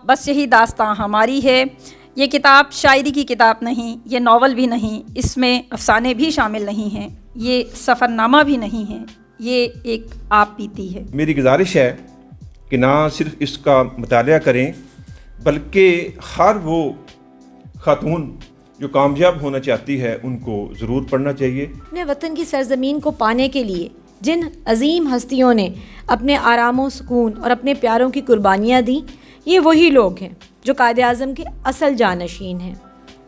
بس یہی داستاں ہماری ہے۔ یہ کتاب شاعری کی کتاب نہیں، یہ ناول بھی نہیں، اس میں افسانے بھی شامل نہیں ہیں، یہ سفر نامہ بھی نہیں ہے، یہ ایک آپ بیتی ہے۔ میری گزارش ہے کہ نہ صرف اس کا مطالعہ کریں بلکہ ہر وہ خاتون جو کامیاب ہونا چاہتی ہے ان کو ضرور پڑھنا چاہیے۔ اپنے وطن کی سرزمین کو پانے کے لیے جن عظیم ہستیوں نے اپنے آرام و سکون اور اپنے پیاروں کی قربانیاں دیں، یہ وہی لوگ ہیں جو قائد اعظم کے اصل جانشین ہیں۔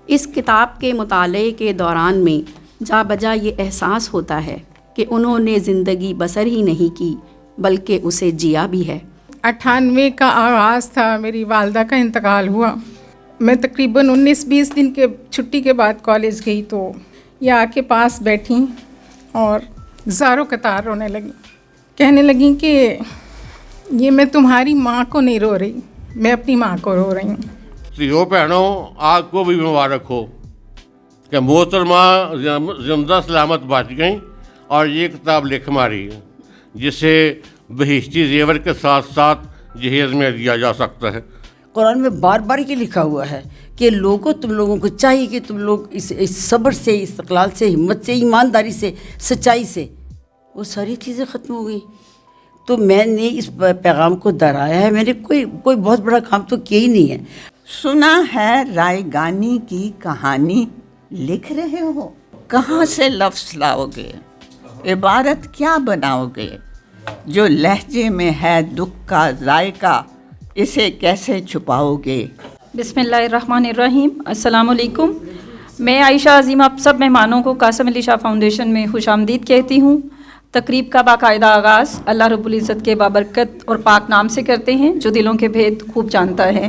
اس کتاب کے مطالعے کے دوران میں جا بجا یہ احساس ہوتا ہے کہ انہوں نے زندگی بسر ہی نہیں کی بلکہ اسے جیا بھی ہے۔ 98 کا آغاز تھا، میری والدہ کا انتقال ہوا۔ میں تقریباً 19-20 دن کے چھٹی کے بعد کالج گئی تو یہ آ کے پاس بیٹھیں اور زاروں قطار رونے لگیں، کہنے لگیں کہ یہ میں تمہاری ماں کو نہیں رو رہی، میں اپنی ماں کو رو رہی ہوں۔ سیو بہنوں، آپ کو بھی مبارک ہو کہ محترمہ زندہ سلامت بچ گئیں اور یہ کتاب لکھ ماری جسے بہشتی زیور کے ساتھ ساتھ جہیز میں دیا جا سکتا ہے۔ قرآن میں بار بار یہ لکھا ہوا ہے کہ لوگوں، تم لوگوں کو چاہیے کہ تم لوگ اس صبر سے، استقلال سے، ہمت سے، ایمانداری سے، سچائی سے، وہ ساری چیزیں ختم ہو گئی۔ تو میں نے اس پیغام کو دہرایا ہے، میں نے کوئی بہت بڑا کام تو کیا ہی نہیں ہے۔ سنا ہے رائے گانی کی کہانی لکھ رہے ہو، کہاں سے لفظ لاؤ گے، عبارت کیا بناؤ گے؟ جو لہجے میں ہے دکھ کا ذائقہ، اسے کیسے چھپاؤ گے؟ بسم اللہ الرحمن الرحیم۔ السلام علیکم۔ میں عائشہ عظیم آپ سب مہمانوں کو قاسم علی شاہ فاؤنڈیشن میں خوش آمدید کہتی ہوں۔ تقریب کا باقاعدہ آغاز اللہ رب العزت کے بابرکت اور پاک نام سے کرتے ہیں جو دلوں کے بھید خوب جانتا ہے۔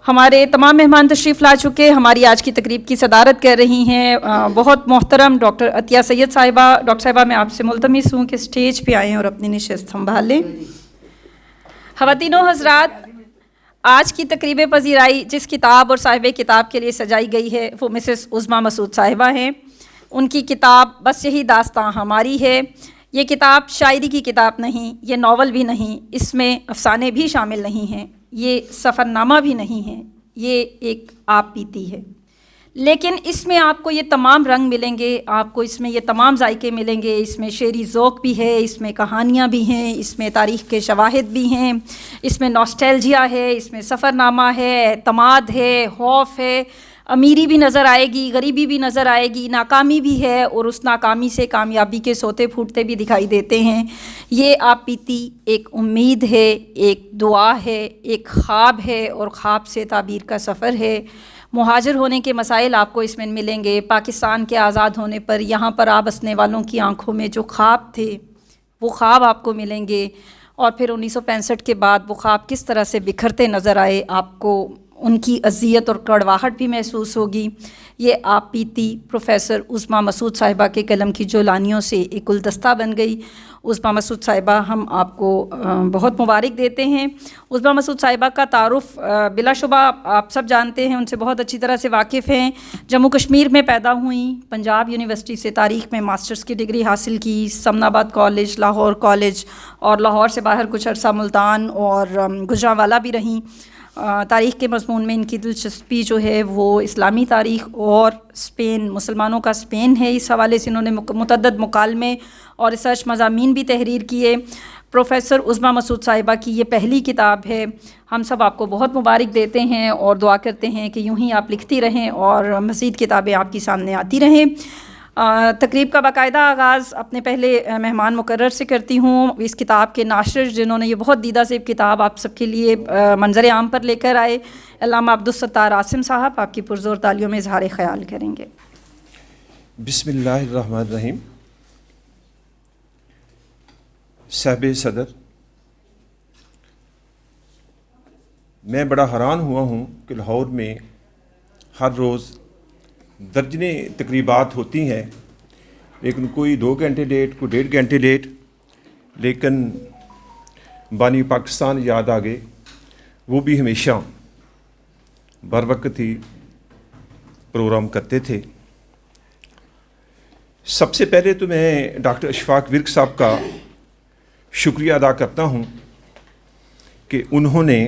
ہمارے تمام مہمان تشریف لا چکے ہماری آج کی تقریب کی صدارت کر رہی ہیں بہت محترم ڈاکٹر عطیہ سید صاحبہ۔ ڈاکٹر صاحبہ میں آپ سے ملتمس ہوں کہ اسٹیج پہ آئیں اور اپنی نشست سنبھال لیں۔ خواتین و حضرات، آج کی تقریب پذیرائی جس کتاب اور صاحب کتاب کے لیے سجائی گئی ہے وہ مسز عظمیٰ مسعود صاحبہ ہیں۔ ان کی کتاب بس یہی داستاں ہماری ہے۔ یہ کتاب شاعری کی کتاب نہیں، یہ ناول بھی نہیں، اس میں افسانے بھی شامل نہیں ہیں، یہ سفر نامہ بھی نہیں ہے، یہ ایک آپ بیتی ہے۔ لیکن اس میں آپ کو یہ تمام رنگ ملیں گے، آپ کو اس میں یہ تمام ذائقے ملیں گے۔ اس میں شعری ذوق بھی ہے، اس میں کہانیاں بھی ہیں، اس میں تاریخ کے شواہد بھی ہیں، اس میں نوسٹیلجیا ہے، اس میں سفر نامہ ہے، اعتماد ہے، خوف ہے، امیری بھی نظر آئے گی، غریبی بھی نظر آئے گی، ناکامی بھی ہے، اور اس ناکامی سے کامیابی کے سوتے پھوٹتے بھی دکھائی دیتے ہیں۔ یہ آپ بیتی ایک امید ہے، ایک دعا ہے، ایک خواب ہے، اور خواب سے تعبیر کا سفر ہے۔ مہاجر ہونے کے مسائل آپ کو اس میں ملیں گے، پاکستان کے آزاد ہونے پر یہاں پر آ بسنے والوں کی آنکھوں میں جو خواب تھے وہ خواب آپ کو ملیں گے، اور پھر 1965 کے بعد وہ خواب کس طرح سے بکھرتے نظر آئے، آپ کو ان کی اذیت اور کڑواہٹ بھی محسوس ہوگی۔ یہ آپ بیتی پروفیسر عظمیٰ مسعود صاحبہ کے قلم کی جولانیوں سے ایک گلدستہ بن گئی۔ عظمیٰ مسعود صاحبہ، ہم آپ کو بہت مبارک دیتے ہیں۔ عظمیٰ مسعود صاحبہ کا تعارف بلا شبہ آپ سب جانتے ہیں، ان سے بہت اچھی طرح سے واقف ہیں۔ جموں کشمیر میں پیدا ہوئیں، پنجاب یونیورسٹی سے تاریخ میں ماسٹرز کی ڈگری حاصل کی، سمن آباد کالج، لاہور کالج، اور لاہور سے باہر کچھ عرصہ ملتان اور گجرانوالہ بھی رہیں۔ تاریخ کے مضمون میں ان کی دلچسپی جو ہے وہ اسلامی تاریخ اور اسپین، مسلمانوں کا اسپین ہے۔ اس حوالے سے انہوں نے متعدد مکالمے اور ریسرچ مضامین بھی تحریر کیے۔ پروفیسر عظمیٰ مسعود صاحبہ کی یہ پہلی کتاب ہے۔ ہم سب آپ کو بہت مبارک دیتے ہیں اور دعا کرتے ہیں کہ یوں ہی آپ لکھتی رہیں اور مزید کتابیں آپ کے سامنے آتی رہیں۔ تقریب کا باقاعدہ آغاز اپنے پہلے مہمان مقرر سے کرتی ہوں، اس کتاب کے ناشر جنہوں نے یہ بہت دیدہ زیب کتاب آپ سب کے لیے منظر عام پر لے کر آئے، علامہ عبدالستار عاصم صاحب آپ کی پرزور تالیوں میں اظہار خیال کریں گے۔ بسم اللہ الرحمن الرحیم۔ صاحب صدر، میں بڑا حیران ہوا ہوں کہ لاہور میں ہر روز درجنے تقریبات ہوتی ہیں، لیکن کوئی 2 گھنٹے لیٹ، کوئی 1.5 گھنٹے لیٹ، لیکن بانی پاکستان یاد آ گئے، وہ بھی ہمیشہ بر وقت ہی پروگرام کرتے تھے۔ سب سے پہلے تو میں ڈاکٹر اشفاق ورک صاحب کا شکریہ ادا کرتا ہوں کہ انہوں نے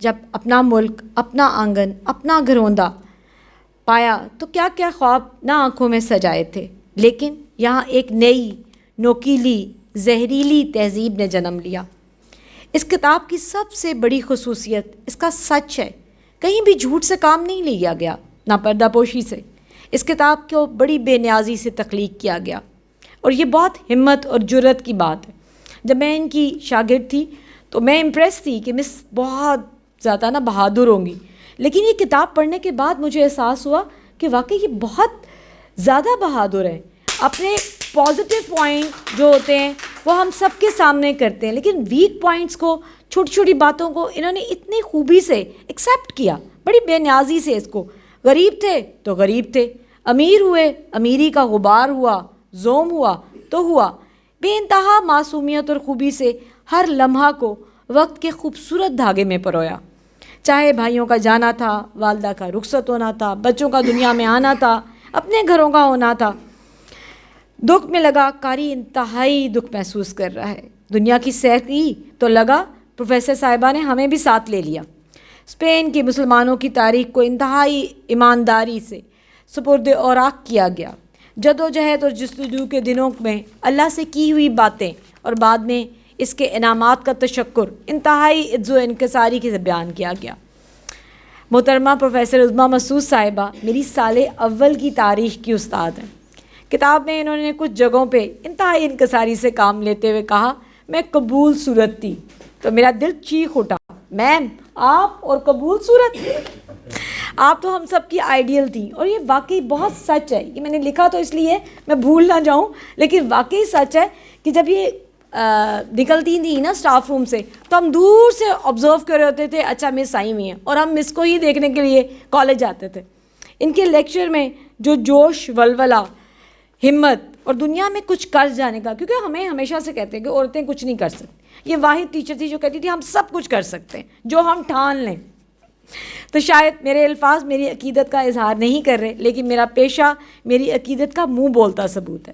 جب اپنا ملک، اپنا آنگن، اپنا گھروندہ پایا تو کیا کیا خواب نہ آنکھوں میں سجائے تھے، لیکن یہاں ایک نئی، نوکیلی، زہریلی تہذیب نے جنم لیا۔ اس کتاب کی سب سے بڑی خصوصیت اس کا سچ ہے، کہیں بھی جھوٹ سے کام نہیں لیا گیا، نہ پردہ پوشی سے۔ اس کتاب کو بڑی بے نیازی سے تخلیق کیا گیا، اور یہ بہت ہمت اور جرت کی بات ہے۔ جب میں ان کی شاگرد تھی تو میں امپریس تھی کہ مس بہت زیادہ بہادر ہوں گی، لیکن یہ کتاب پڑھنے کے بعد مجھے احساس ہوا کہ واقعی یہ بہت زیادہ بہادر ہیں۔ اپنے پازیٹیو پوائنٹ جو ہوتے ہیں وہ ہم سب کے سامنے کرتے ہیں، لیکن ویک پوائنٹس کو، چھوٹی چھوٹی باتوں کو انہوں نے اتنی خوبی سے ایکسیپٹ کیا، بڑی بے نیازی سے اس کو۔ غریب تھے تو غریب تھے، امیر ہوئے، امیری کا غبار ہوا، زوم ہوا تو ہوا، بے انتہا معصومیت اور خوبی سے ہر لمحہ کو وقت کے خوبصورت دھاگے میں پرویا۔ چاہے بھائیوں کا جانا تھا، والدہ کا رخصت ہونا تھا، بچوں کا دنیا میں آنا تھا، اپنے گھروں کا ہونا تھا۔ دکھ میں لگا قاری انتہائی دکھ محسوس کر رہا ہے۔ دنیا کی سیر کی تو لگا پروفیسر صاحبہ نے ہمیں بھی ساتھ لے لیا۔ اسپین کے مسلمانوں کی تاریخ کو انتہائی ایمانداری سے سپرد اوراق کیا گیا۔ جد و جہد اور جستجو کے دنوں میں اللہ سے کی ہوئی باتیں اور بعد میں اس کے انعامات کا تشکر انتہائی عجز و انکساری کے بیان کیا گیا۔ محترمہ پروفیسر عظمیٰ مسعود صاحبہ میری سال اول کی تاریخ کی استاد ہیں۔ کتاب میں انہوں نے کچھ جگہوں پہ انتہائی انکساری سے کام لیتے ہوئے کہا، میں قبول صورت تھی، تو میرا دل چیخ اٹھا، میم آپ اور قبول صورت، آپ تو ہم سب کی آئیڈیل تھی۔ اور یہ واقعی بہت سچ ہے، یہ میں نے لکھا تو اس لیے میں بھول نہ جاؤں، لیکن واقعی سچ ہے کہ جب یہ نکلتی تھیں نا اسٹاف روم سے تو ہم دور سے آبزرو کر رہے ہوتے تھے، اچھا مس آئی ہوئی ہیں، اور ہم مس کو ہی دیکھنے کے لیے کالج آتے تھے۔ ان کے لیکچر میں جو جوش، ولولہ، ہمت اور دنیا میں کچھ کر جانے کا، کیونکہ ہمیں ہمیشہ سے کہتے ہیں کہ عورتیں کچھ نہیں کر سکتی، یہ واحد ٹیچر تھی جو کہتی تھی ہم سب کچھ کر سکتے ہیں جو ہم ٹھان لیں۔ تو شاید میرے الفاظ میری عقیدت کا اظہار نہیں کر رہے، لیکن میرا پیشہ میری عقیدت کا منہ بولتا ثبوت ہے۔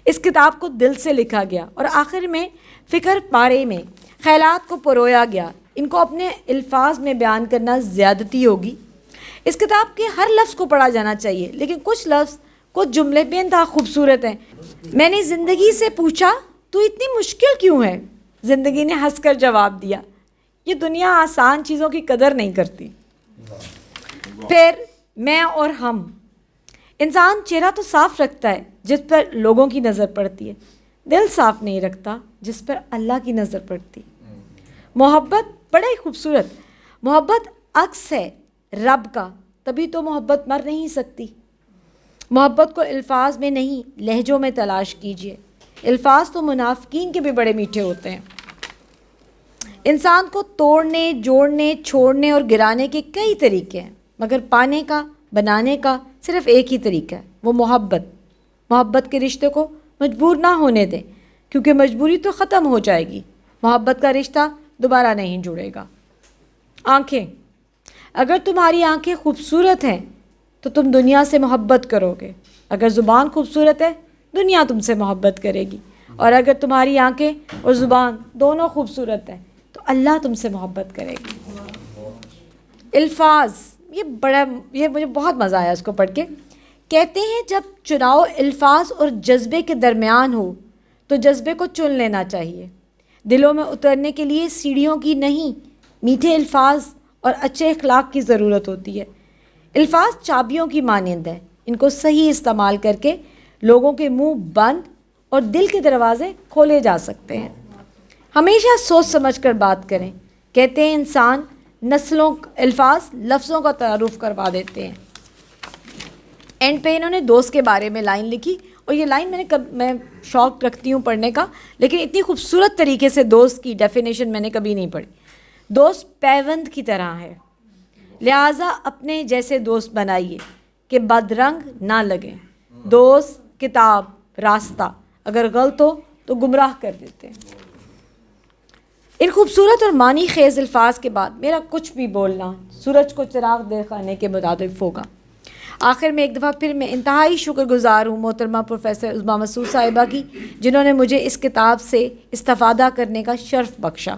اس کتاب کو دل سے لکھا گیا اور آخر میں فکر پارے میں خیالات کو پرویا گیا۔ ان کو اپنے الفاظ میں بیان کرنا زیادتی ہوگی۔ اس کتاب کے ہر لفظ کو پڑھا جانا چاہیے، لیکن کچھ لفظ، کچھ جملے بے انتہا خوبصورت ہیں۔ میں نے زندگی سے پوچھا تو اتنی مشکل کیوں ہے؟ زندگی نے ہنس کر جواب دیا، یہ دنیا آسان چیزوں کی قدر نہیں کرتی۔ پھر میں اور ہم، انسان چہرہ تو صاف رکھتا ہے جس پر لوگوں کی نظر پڑتی ہے، دل صاف نہیں رکھتا جس پر اللہ کی نظر پڑتی۔ محبت بڑا ہی خوبصورت، محبت عکس ہے رب کا، تبھی تو محبت مر نہیں سکتی۔ محبت کو الفاظ میں نہیں لہجوں میں تلاش کیجیے، الفاظ تو منافقین کے بھی بڑے میٹھے ہوتے ہیں۔ انسان کو توڑنے، جوڑنے، چھوڑنے اور گرانے کے کئی طریقے ہیں، مگر پانے کا، بنانے کا صرف ایک ہی طریقہ ہے، وہ محبت۔ محبت کے رشتے کو مجبور نہ ہونے دیں، کیونکہ مجبوری تو ختم ہو جائے گی، محبت کا رشتہ دوبارہ نہیں جڑے گا۔ آنکھیں، اگر تمہاری آنکھیں خوبصورت ہیں تو تم دنیا سے محبت کرو گے، اگر زبان خوبصورت ہے دنیا تم سے محبت کرے گی، اور اگر تمہاری آنکھیں اور زبان دونوں خوبصورت ہیں تو اللہ تم سے محبت کرے گی۔ الفاظ، یہ مجھے بہت مزہ آیا اس کو پڑھ کے۔ کہتے ہیں جب چناؤ الفاظ اور جذبے کے درمیان ہو تو جذبے کو چن لینا چاہیے۔ دلوں میں اترنے کے لیے سیڑھیوں کی نہیں، میٹھے الفاظ اور اچھے اخلاق کی ضرورت ہوتی ہے۔ الفاظ چابیوں کی مانند ہیں، ان کو صحیح استعمال کر کے لوگوں کے منہ بند اور دل کے دروازے کھولے جا سکتے ہیں۔ ہمیشہ سوچ سمجھ کر بات کریں۔ کہتے ہیں انسان الفاظ لفظوں کا تعارف کروا دیتے ہیں۔ اینڈ پہ انہوں نے دوست کے بارے میں لائن لکھی، اور یہ لائن میں شوق رکھتی ہوں پڑھنے کا، لیکن اتنی خوبصورت طریقے سے دوست کی ڈیفینیشن میں نے کبھی نہیں پڑھی۔ دوست پیوند کی طرح ہے، لہٰذا اپنے جیسے دوست بنائیے کہ بدرنگ نہ لگیں۔ دوست، کتاب، راستہ اگر غلط ہو تو گمراہ کر دیتے ہیں۔ ان خوبصورت اور معنی خیز الفاظ کے بعد میرا کچھ بھی بولنا سورج کو چراغ دکھانے کے مطابق ہوگا۔ آخر میں ایک دفعہ پھر میں انتہائی شکر گزار ہوں محترمہ پروفیسر عظمیٰ مسعود صاحبہ کی، جنہوں نے مجھے اس کتاب سے استفادہ کرنے کا شرف بخشا۔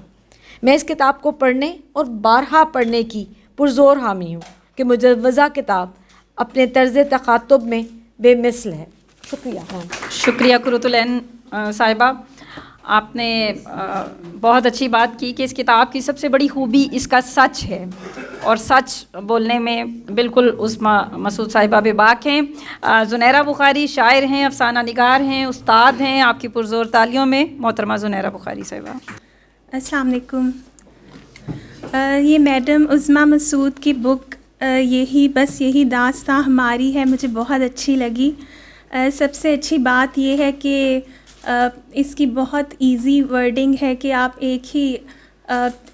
میں اس کتاب کو پڑھنے اور بارہا پڑھنے کی پرزور حامی ہوں کہ مجوزہ کتاب اپنے طرز تخاطب میں بے مثل ہے. شکریہ. شکریہ قرۃ العین صاحبہ. آپ نے بہت اچھی بات کی کہ اس کتاب کی سب سے بڑی خوبی اس کا سچ ہے، اور سچ بولنے میں بالکل عثما مسعود صاحبہ بے باک ہیں. زنیرہ بخاری شاعر ہیں، افسانہ نگار ہیں، استاد ہیں. آپ کی پرزور تالیوں میں محترمہ زنیرہ بخاری صاحبہ. السلام علیکم. یہ میڈم عظمیٰ مسعود کی بک یہی داستاں ہماری ہے، مجھے بہت اچھی لگی. سب سے اچھی بات یہ ہے کہ اس کی بہت ایزی ورڈنگ ہے کہ آپ ایک ہی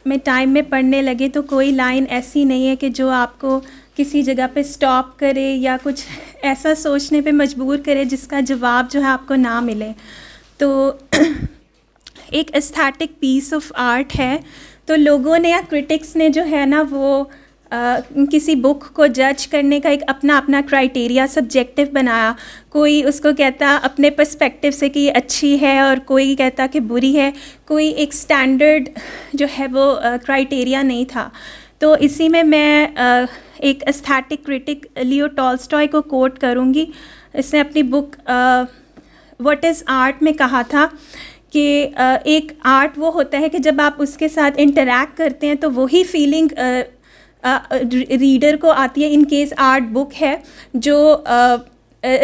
میں ٹائم میں پڑھنے لگے تو کوئی لائن ایسی نہیں ہے کہ جو آپ کو کسی جگہ پہ سٹاپ کرے یا کچھ ایسا سوچنے پہ مجبور کرے جس کا جواب جو ہے آپ کو نہ ملے. تو ایک ایستھیٹک پیس آف آرٹ ہے. تو لوگوں نے یا کرٹکس نے جو ہے نا وہ کسی بک کو جج کرنے کا ایک اپنا کرائٹیریا سبجیکٹو بنایا. کوئی اس کو کہتا اپنے پرسپیکٹیو سے کہ یہ اچھی ہے اور کوئی کہتا کہ بری ہے. کوئی ایک سٹینڈرڈ جو ہے وہ کرائٹیریا نہیں تھا. تو اسی میں ایک ایستھیٹک کرٹک لیو ٹالسٹائے کو کوٹ کروں گی. اس نے اپنی بک واٹ از آرٹ میں کہا تھا کہ ایک آرٹ وہ ہوتا ہے کہ جب آپ اس کے ساتھ انٹریکٹ کرتے ہیں تو وہی فیلنگ ریڈر کو آتی ہے ان کیس آرٹ بک ہے جو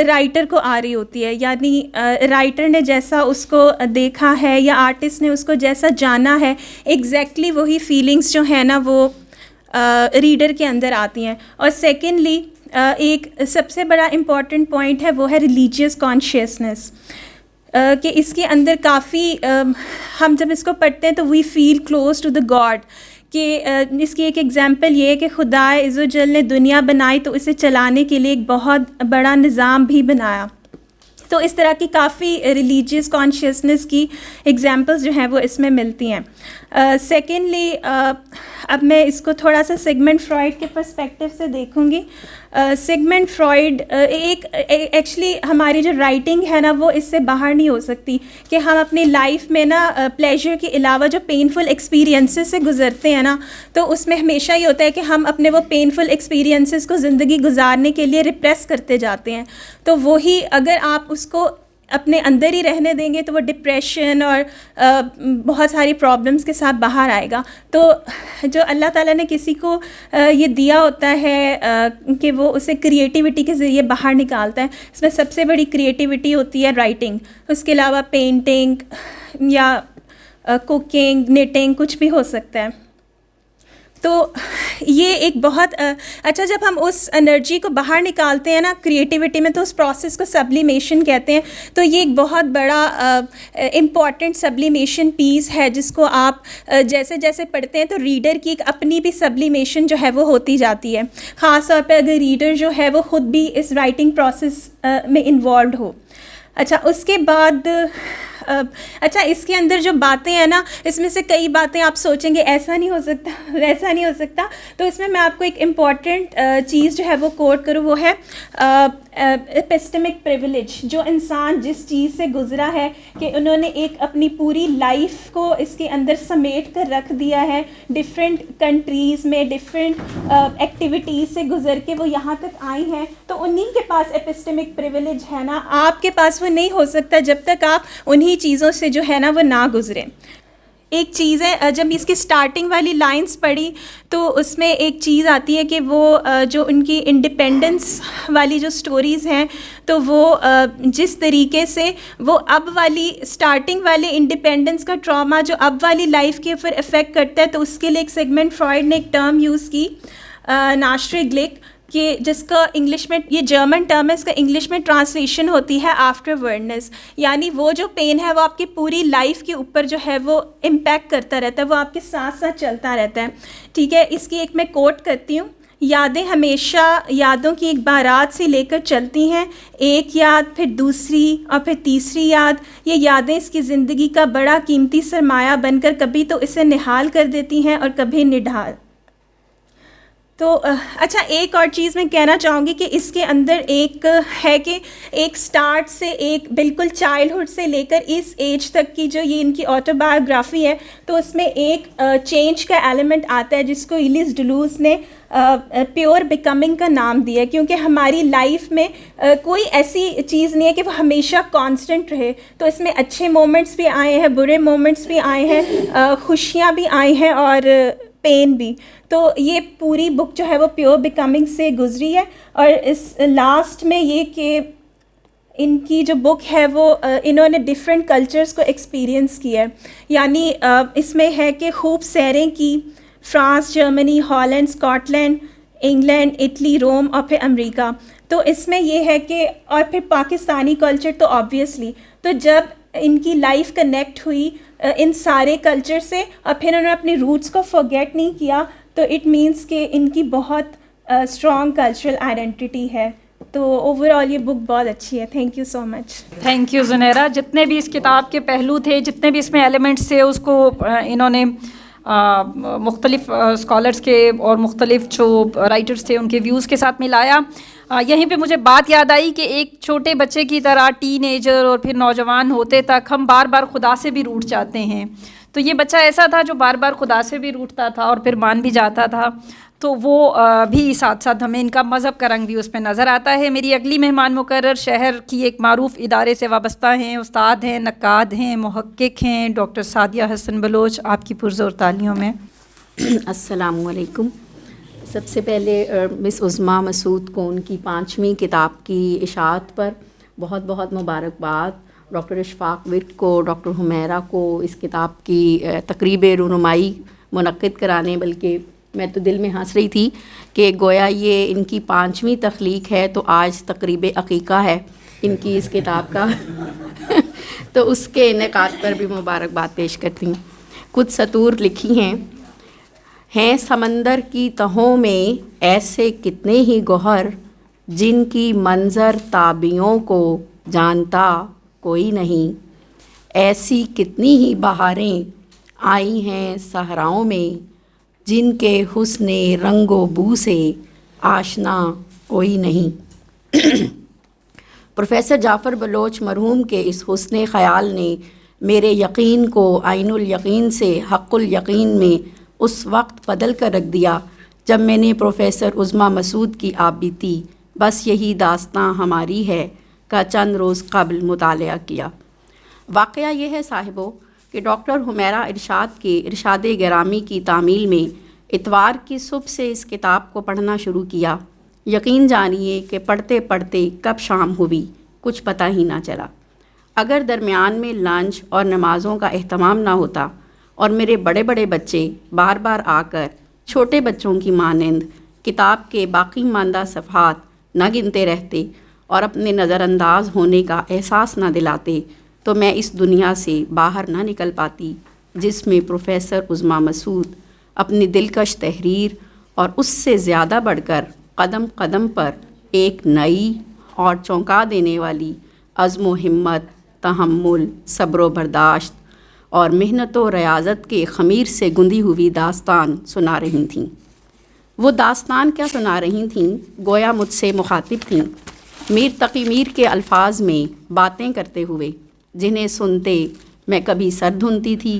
رائٹر کو آ رہی ہوتی ہے. یعنی رائٹر نے جیسا اس کو دیکھا ہے یا آرٹسٹ نے اس کو جیسا جانا ہے ایگزیکٹلی وہی فیلنگس جو ہیں نا وہ ریڈر کے اندر آتی ہیں. اور سیکنڈلی ایک سب سے بڑا امپورٹنٹ پوائنٹ ہے وہ ہے ریلیجیس کانشیسنس کہ اس کے اندر کافی ہم جب اس کو پڑھتے ہیں تو وی فیل کلوز ٹو دا گاڈ. کہ اس کی ایک ایگزامپل یہ ہے کہ خدا عز و جل نے دنیا بنائی تو اسے چلانے کے لیے ایک بہت بڑا نظام بھی بنایا. تو اس طرح کی کافی ریلیجیس کانشیسنس کی ایگزامپلس جو ہیں وہ اس میں ملتی ہیں. سیکنڈلی اب میں اس کو تھوڑا سا سیگمنٹ فرائڈ کے پرسپیکٹیو سے دیکھوں گی. سیگمنٹ فرائڈ ایک ایکچولی ہماری جو رائٹنگ ہے نا وہ اس سے باہر نہیں ہو سکتی کہ ہم اپنی لائف میں نا پلیجر کے علاوہ جو پینفل ایکسپیرینسز سے گزرتے ہیں نا تو اس میں ہمیشہ یہ ہوتا ہے کہ ہم اپنے وہ پینفل ایکسپیرینسز کو زندگی گزارنے کے لیے ریپریس کرتے جاتے ہیں. تو وہی اگر آپ اس کو اپنے اندر ہی رہنے دیں گے تو وہ ڈپریشن اور بہت ساری پرابلمس کے ساتھ باہر آئے گا. تو جو اللہ تعالیٰ نے کسی کو یہ دیا ہوتا ہے کہ وہ اسے کریٹیوٹی کے ذریعے باہر نکالتا ہے. اس میں سب سے بڑی کریٹیوٹی ہوتی ہے رائٹنگ. اس کے علاوہ پینٹنگ یا کوکنگ نیٹنگ کچھ بھی ہو سکتا ہے. تو یہ ایک بہت اچھا جب ہم اس انرجی کو باہر نکالتے ہیں نا کریٹیوٹی میں تو اس پروسیس کو سبلیمیشن کہتے ہیں. تو یہ ایک بہت بڑا امپورٹنٹ سبلیمیشن پیس ہے جس کو آپ جیسے جیسے پڑھتے ہیں تو ریڈر کی ایک اپنی بھی سبلیمیشن جو ہے وہ ہوتی جاتی ہے. خاص طور پہ اگر ریڈر جو ہے وہ خود بھی اس رائٹنگ پروسیس میں انوالوڈ ہو. اچھا اس کے بعد اچھا اس کے اندر جو باتیں ہیں نا اس میں سے کئی باتیں آپ سوچیں گے ایسا نہیں ہو سکتا ویسا نہیں ہو سکتا. تو اس میں آپ کو ایک امپورٹنٹ چیز جو ہے وہ کوٹ کروں وہ ہے ایپسٹمک پریویلیج. جو انسان جس چیز سے گزرا ہے کہ انہوں نے ایک اپنی پوری لائف کو اس کے اندر سمیٹ کر رکھ دیا ہے ڈفرینٹ کنٹریز میں ڈفرینٹ ایکٹیویٹیز سے گزر کے وہ یہاں تک آئی ہیں. تو انہیں کے پاس ایپسٹمک پریویلیج ہے نا. آپ کے پاس وہ نہیں ہو سکتا جب تک آپ انہی چیزوں سے جو ہے نا وہ نہ گزریں. ایک چیز ہے جب اس کی سٹارٹنگ والی لائنز پڑھی تو اس میں ایک چیز آتی ہے کہ وہ جو ان کی انڈیپینڈنس والی جو سٹوریز ہیں تو وہ جس طریقے سے وہ اب والی سٹارٹنگ والے انڈیپینڈنس کا ٹراما جو اب والی لائف کے اوپر افیکٹ کرتا ہے تو اس کے لیے ایک سیگمنٹ فرائڈ نے ایک ٹرم یوز کی ناشٹریگلک کہ جس کا انگلش میں یہ جرمن ٹرم ہے اس کا انگلش میں ٹرانسلیشن ہوتی ہے آفٹر ورڈنس. یعنی وہ جو پین ہے وہ آپ کی پوری لائف کے اوپر جو ہے وہ امپیکٹ کرتا رہتا ہے وہ آپ کے ساتھ ساتھ چلتا رہتا ہے. ٹھیک ہے اس کی ایک میں کوٹ کرتی ہوں. یادیں ہمیشہ یادوں کی ایک بارات سے لے کر چلتی ہیں. ایک یاد پھر دوسری اور پھر تیسری یاد. یہ یادیں اس کی زندگی کا بڑا قیمتی سرمایہ بن کر کبھی تو اسے نہال کر دیتی ہیں اور کبھی نڈھال. تو اچھا ایک اور چیز میں کہنا چاہوں گی کہ اس کے اندر ایک ہے کہ ایک سٹارٹ سے ایک بالکل چائلڈہڈ سے لے کر اس ایج تک کی جو یہ ان کی آٹو بایوگرافی ہے، تو اس میں ایک چینج کا ایلیمنٹ آتا ہے جس کو ایلیس ڈلوز نے پیور بیکمنگ کا نام دیا ہے، کیونکہ ہماری لائف میں کوئی ایسی چیز نہیں ہے کہ وہ ہمیشہ کانسٹنٹ رہے. تو اس میں اچھے مومنٹس بھی آئے ہیں، برے مومنٹس بھی آئے ہیں، خوشیاں بھی آئی ہیں اور پین بھی. تو یہ پوری بک جو ہے وہ پیور بیکمنگ سے گزری ہے. اور اس لاسٹ میں یہ کہ ان کی جو بک ہے وہ انہوں نے ڈفرینٹ کلچرز کو ایکسپیرینس کیا ہے. یعنی اس میں ہے کہ خوب سیریں کی فرانس، جرمنی، Holland, Scotland, England, Italy, Rome اور پھر امریکہ. تو اس میں یہ ہے کہ اور پھر پاکستانی کلچر تو آبویسلی. تو جب ان کی لائف کنیکٹ ہوئی ان سارے کلچر سے اور پھر انہوں نے اپنی روٹس کو فرگیٹ نہیں کیا، تو اٹ مینس کہ ان کی بہت اسٹرانگ کلچرل آئیڈینٹی ہے. تو اوور آل یہ بک بہت اچھی ہے. Thank you so much. Thank you Zunaira. جتنے بھی اس کتاب کے پہلو تھے، جتنے بھی اس میں ایلیمنٹس تھے، اس کو انہوں نے مختلف اسکالرس کے اور مختلف جو رائٹرس تھے ان کے ویوز کے ساتھ ملایا. یہیں پہ مجھے بات یاد آئی کہ ایک چھوٹے بچے کی طرح ٹین ایجر اور پھر نوجوان ہوتے تک ہم بار بار خدا سے بھی روٹھ جاتے ہیں. تو یہ بچہ ایسا تھا جو بار بار خدا سے بھی روٹھتا تھا اور پھر مان بھی جاتا تھا. تو وہ بھی ساتھ ساتھ ہمیں ان کا مذہب کا رنگ بھی اس پہ نظر آتا ہے. میری اگلی مہمان مقرر شہر کی ایک معروف ادارے سے وابستہ ہیں، استاد ہیں، نقاد ہیں، محقق ہیں، ڈاکٹر سعدیہ حسن بلوچ. آپ کی پرزور تالیوں میں. السلام علیکم. سب سے پہلے مس عظمیٰ مسعود کو ان کی 5ویں کتاب کی اشاعت پر بہت بہت مبارکباد. ڈاکٹر اشفاق وٹ کو، ڈاکٹر حمیرہ کو اس کتاب کی تقریب رونمائی منعقد کرانے، بلکہ میں تو دل میں ہنس رہی تھی کہ گویا یہ ان کی 5ویں تخلیق ہے تو آج تقریب عقیقہ ہے ان کی اس کتاب کا تو اس کے انعقاد پر بھی مبارکباد پیش کرتی ہوں. کچھ سطور لکھی ہیں سمندر کی تہوں میں ایسے کتنے ہی گوہر جن کی منظر تابیوں کو جانتا کوئی نہیں. ایسی کتنی ہی بہاریں آئی ہیں صحراؤں میں جن کے حسن رنگ و بو سے آشنا کوئی نہیں. پروفیسر جعفر بلوچ مرحوم کے اس حسن خیال نے میرے یقین کو عین الیقین سے حق الیقین میں اس وقت بدل کر رکھ دیا جب میں نے پروفیسر عظمیٰ مسعود کی آپ بیتی بس یہی داستاں ہماری ہے کا چند روز قبل مطالعہ کیا. واقعہ یہ ہے صاحبو کہ ڈاکٹر حمیرہ ارشاد کے ارشاد گرامی کی تعمیل میں اتوار کی صبح سے اس کتاب کو پڑھنا شروع کیا. یقین جانیے کہ پڑھتے پڑھتے کب شام ہوئی کچھ پتہ ہی نہ چلا. اگر درمیان میں لنچ اور نمازوں کا اہتمام نہ ہوتا اور میرے بڑے بڑے بچے بار بار آ کر چھوٹے بچوں کی مانند کتاب کے باقی ماندہ صفحات نہ گنتے رہتے اور اپنے نظر انداز ہونے کا احساس نہ دلاتے تو میں اس دنیا سے باہر نہ نکل پاتی جس میں پروفیسر عظمیٰ مسعود اپنی دلکش تحریر اور اس سے زیادہ بڑھ کر قدم قدم پر ایک نئی اور چونکا دینے والی عزم و ہمت، تحمل، صبر و برداشت اور محنت و ریاضت کے خمیر سے گندھی ہوئی داستان سنا رہی تھیں. وہ داستان کیا سنا رہی تھیں، گویا مجھ سے مخاطب تھیں، میر تقی میر کے الفاظ میں باتیں کرتے ہوئے جنہیں سنتے میں کبھی سر دھنتی تھی،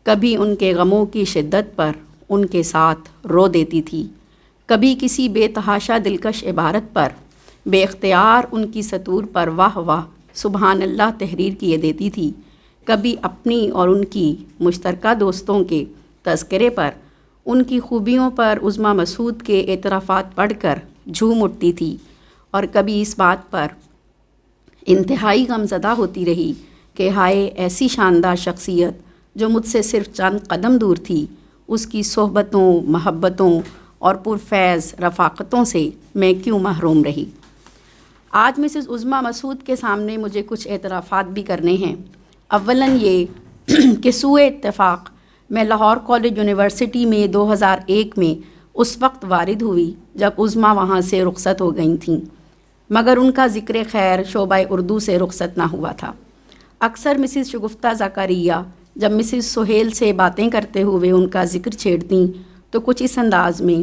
کبھی ان کے غموں کی شدت پر ان کے ساتھ رو دیتی تھی، کبھی کسی بے تحاشا دلکش عبارت پر بے اختیار ان کی سطور پر واہ واہ سبحان اللہ تحریر کیے دیتی تھی، کبھی اپنی اور ان کی مشترکہ دوستوں کے تذکرے پر ان کی خوبیوں پر عظمیٰ مسعود کے اعترافات پڑھ کر جھوم اٹھتی تھی، اور کبھی اس بات پر انتہائی غمزدہ ہوتی رہی کہ ہائے ایسی شاندار شخصیت جو مجھ سے صرف چند قدم دور تھی، اس کی صحبتوں، محبتوں اور پرفیض رفاقتوں سے میں کیوں محروم رہی. آج مسز عظمیٰ مسعود کے سامنے مجھے کچھ اعترافات بھی کرنے ہیں. اولاً یہ کہ سوء اتفاق میں لاہور کالج یونیورسٹی میں 2001 میں اس وقت وارد ہوئی جب عظمیٰ وہاں سے رخصت ہو گئی تھیں، مگر ان کا ذکر خیر شعبہ اردو سے رخصت نہ ہوا تھا. اکثر مسز شگفتہ زکریا جب مسز سہیل سے باتیں کرتے ہوئے ان کا ذکر چھیڑتیں تو کچھ اس انداز میں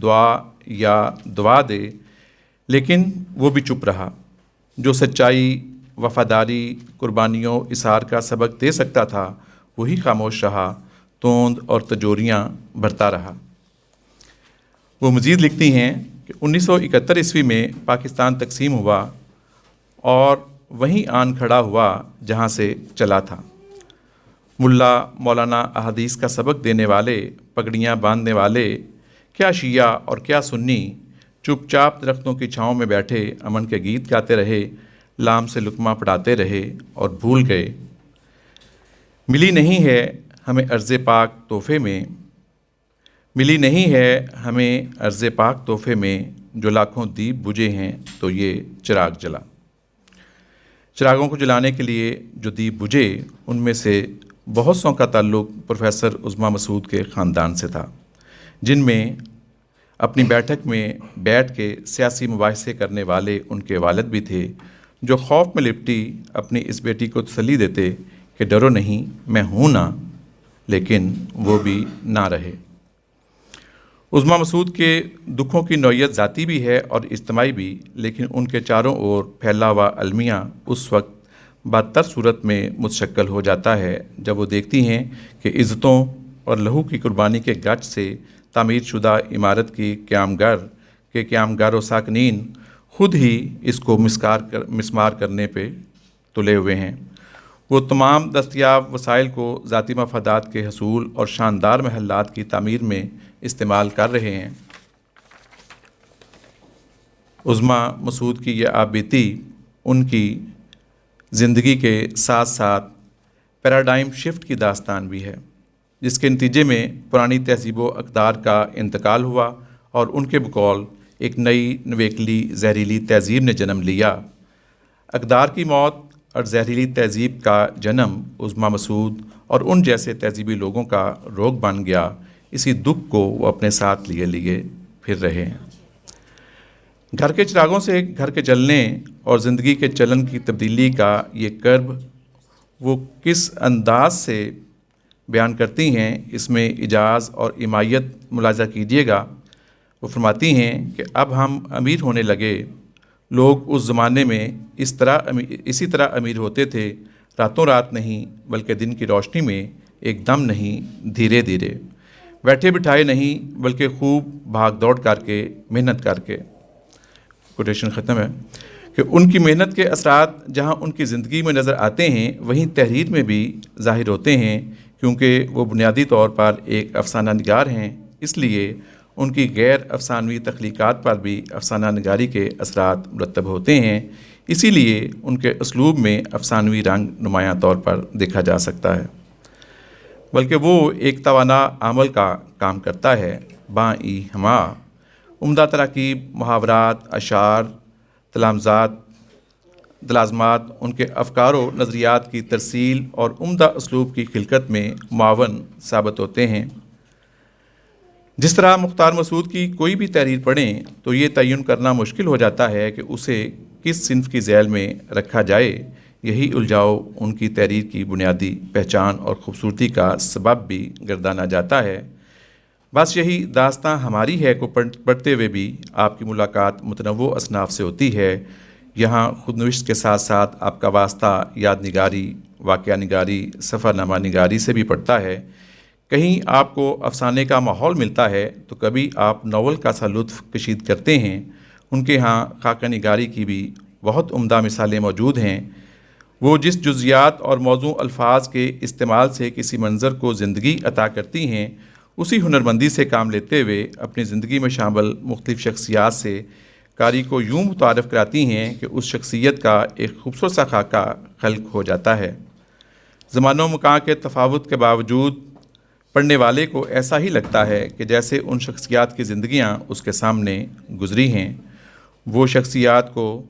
دعا دے، لیکن وہ بھی چپ رہا۔ جو سچائی، وفاداری، قربانیوں، اثار کا سبق دے سکتا تھا وہی خاموش رہا، توند اور تجوریاں بھرتا رہا۔ وہ مزید لکھتی ہیں کہ 1971 عیسوی میں پاکستان تقسیم ہوا اور وہیں آن کھڑا ہوا جہاں سے چلا تھا۔ ملا مولانا احادیث کا سبق دینے والے، پگڑیاں باندھنے والے، کیا شیعہ اور کیا سنی، چپ چاپ درختوں کی چھاؤں میں بیٹھے امن کے گیت گاتے رہے، لام سے لقمہ پڑھاتے رہے اور بھول گئے۔ ملی نہیں ہے ہمیں عرض پاک تحفے میں، ملی نہیں ہے ہمیں عرض پاک تحفے میں، جو لاکھوں دیپ بجھے ہیں تو یہ چراغ جلا۔ چراغوں کو جلانے کے لیے جو دیپ بجھے، ان میں سے بہت سوں کا تعلق پروفیسر عظمیٰ مسعود کے خاندان سے تھا، جن میں اپنی بیٹھک میں بیٹھ کے سیاسی مباحثے کرنے والے ان کے والد بھی تھے، جو خوف میں لپٹی اپنی اس بیٹی کو تسلی دیتے کہ ڈرو نہیں، میں ہوں نا، لیکن وہ بھی نہ رہے۔ عظمیٰ مسعود کے دکھوں کی نوعیت ذاتی بھی ہے اور اجتماعی بھی، لیکن ان کے چاروں اور پھیلا ہوا المیہ اس وقت بدتر صورت میں متشکل ہو جاتا ہے جب وہ دیکھتی ہیں کہ عزتوں اور لہو کی قربانی کے گچ سے تعمیر شدہ عمارت کی قیام گر و ساکنین خود ہی اس کو مسمار کرنے پہ تلے ہوئے ہیں۔ وہ تمام دستیاب وسائل کو ذاتی مفادات کے حصول اور شاندار محلات کی تعمیر میں استعمال کر رہے ہیں۔ عظمیٰ مسعود کی یہ آبیتی ان کی زندگی کے ساتھ ساتھ پیراڈائم شفٹ کی داستان بھی ہے، جس کے نتیجے میں پرانی تہذیب و اقدار کا انتقال ہوا اور ان کے بقول ایک نئی نویکلی زہریلی تہذیب نے جنم لیا۔ اقدار کی موت اور زہریلی تہذیب کا جنم عظمیٰ مسعود اور ان جیسے تہذیبی لوگوں کا روگ بن گیا۔ اسی دکھ کو وہ اپنے ساتھ لیے پھر رہے ہیں۔ گھر کے چراغوں سے گھر کے جلنے اور زندگی کے چلن کی تبدیلی کا یہ کرب وہ کس انداز سے بیان کرتی ہیں، اس میں اعجاز اور عمایت ملاحظہ کیجیے گا۔ وہ فرماتی ہیں کہ اب ہم امیر ہونے لگے۔ لوگ اس زمانے میں اسی طرح امیر ہوتے تھے، راتوں رات نہیں بلکہ دن کی روشنی میں، ایک دم نہیں، دھیرے دھیرے، بیٹھے بٹھائے نہیں بلکہ خوب بھاگ دوڑ کر کے، محنت کر کے۔ کوٹیشن ختم ہے کہ ان کی محنت کے اثرات جہاں ان کی زندگی میں نظر آتے ہیں وہیں تحریر میں بھی ظاہر ہوتے ہیں، کیونکہ وہ بنیادی طور پر ایک افسانہ نگار ہیں، اس لیے ان کی غیر افسانوی تخلیقات پر بھی افسانہ نگاری کے اثرات مرتب ہوتے ہیں، اسی لیے ان کے اسلوب میں افسانوی رنگ نمایاں طور پر دیکھا جا سکتا ہے، بلکہ وہ ایک توانا عمل کا کام کرتا ہے۔ باں ای ہما عمدہ تراکیب، محاورات، اشعار، تلازمات ان کے افکار و نظریات کی ترسیل اور عمدہ اسلوب کی خلقت میں معاون ثابت ہوتے ہیں۔ جس طرح مختار مسعود کی کوئی بھی تحریر پڑھیں تو یہ تعین کرنا مشکل ہو جاتا ہے کہ اسے کس صنف کی ذیل میں رکھا جائے، یہی الجھاؤ ان کی تحریر کی بنیادی پہچان اور خوبصورتی کا سبب بھی گردانا جاتا ہے۔ بس یہی داستاں ہماری ہے کو پڑھتے ہوئے بھی آپ کی ملاقات متنوع اصناف سے ہوتی ہے۔ یہاں خود نوشت کے ساتھ ساتھ آپ کا واسطہ یاد نگاری، واقعہ نگاری، سفر نامہ نگاری سے بھی پڑتا ہے۔ کہیں آپ کو افسانے کا ماحول ملتا ہے تو کبھی آپ ناول کا سا لطف کشید کرتے ہیں۔ ان کے ہاں خاکہ نگاری کی بھی بہت عمدہ مثالیں موجود ہیں۔ وہ جس جزیات اور موضوع الفاظ کے استعمال سے کسی منظر کو زندگی عطا کرتی ہیں، اسی ہنرمندی سے کام لیتے ہوئے اپنی زندگی میں شامل مختلف شخصیات سے قاری کو یوں متعارف کراتی ہیں کہ اس شخصیت کا ایک خوبصورت سا خاکہ خلق ہو جاتا ہے۔ زمان و مکان کے تفاوت کے باوجود پڑھنے والے کو ایسا ہی لگتا ہے کہ جیسے ان شخصیات کی زندگیاں اس کے سامنے گزری ہیں۔ وہ شخصیات کو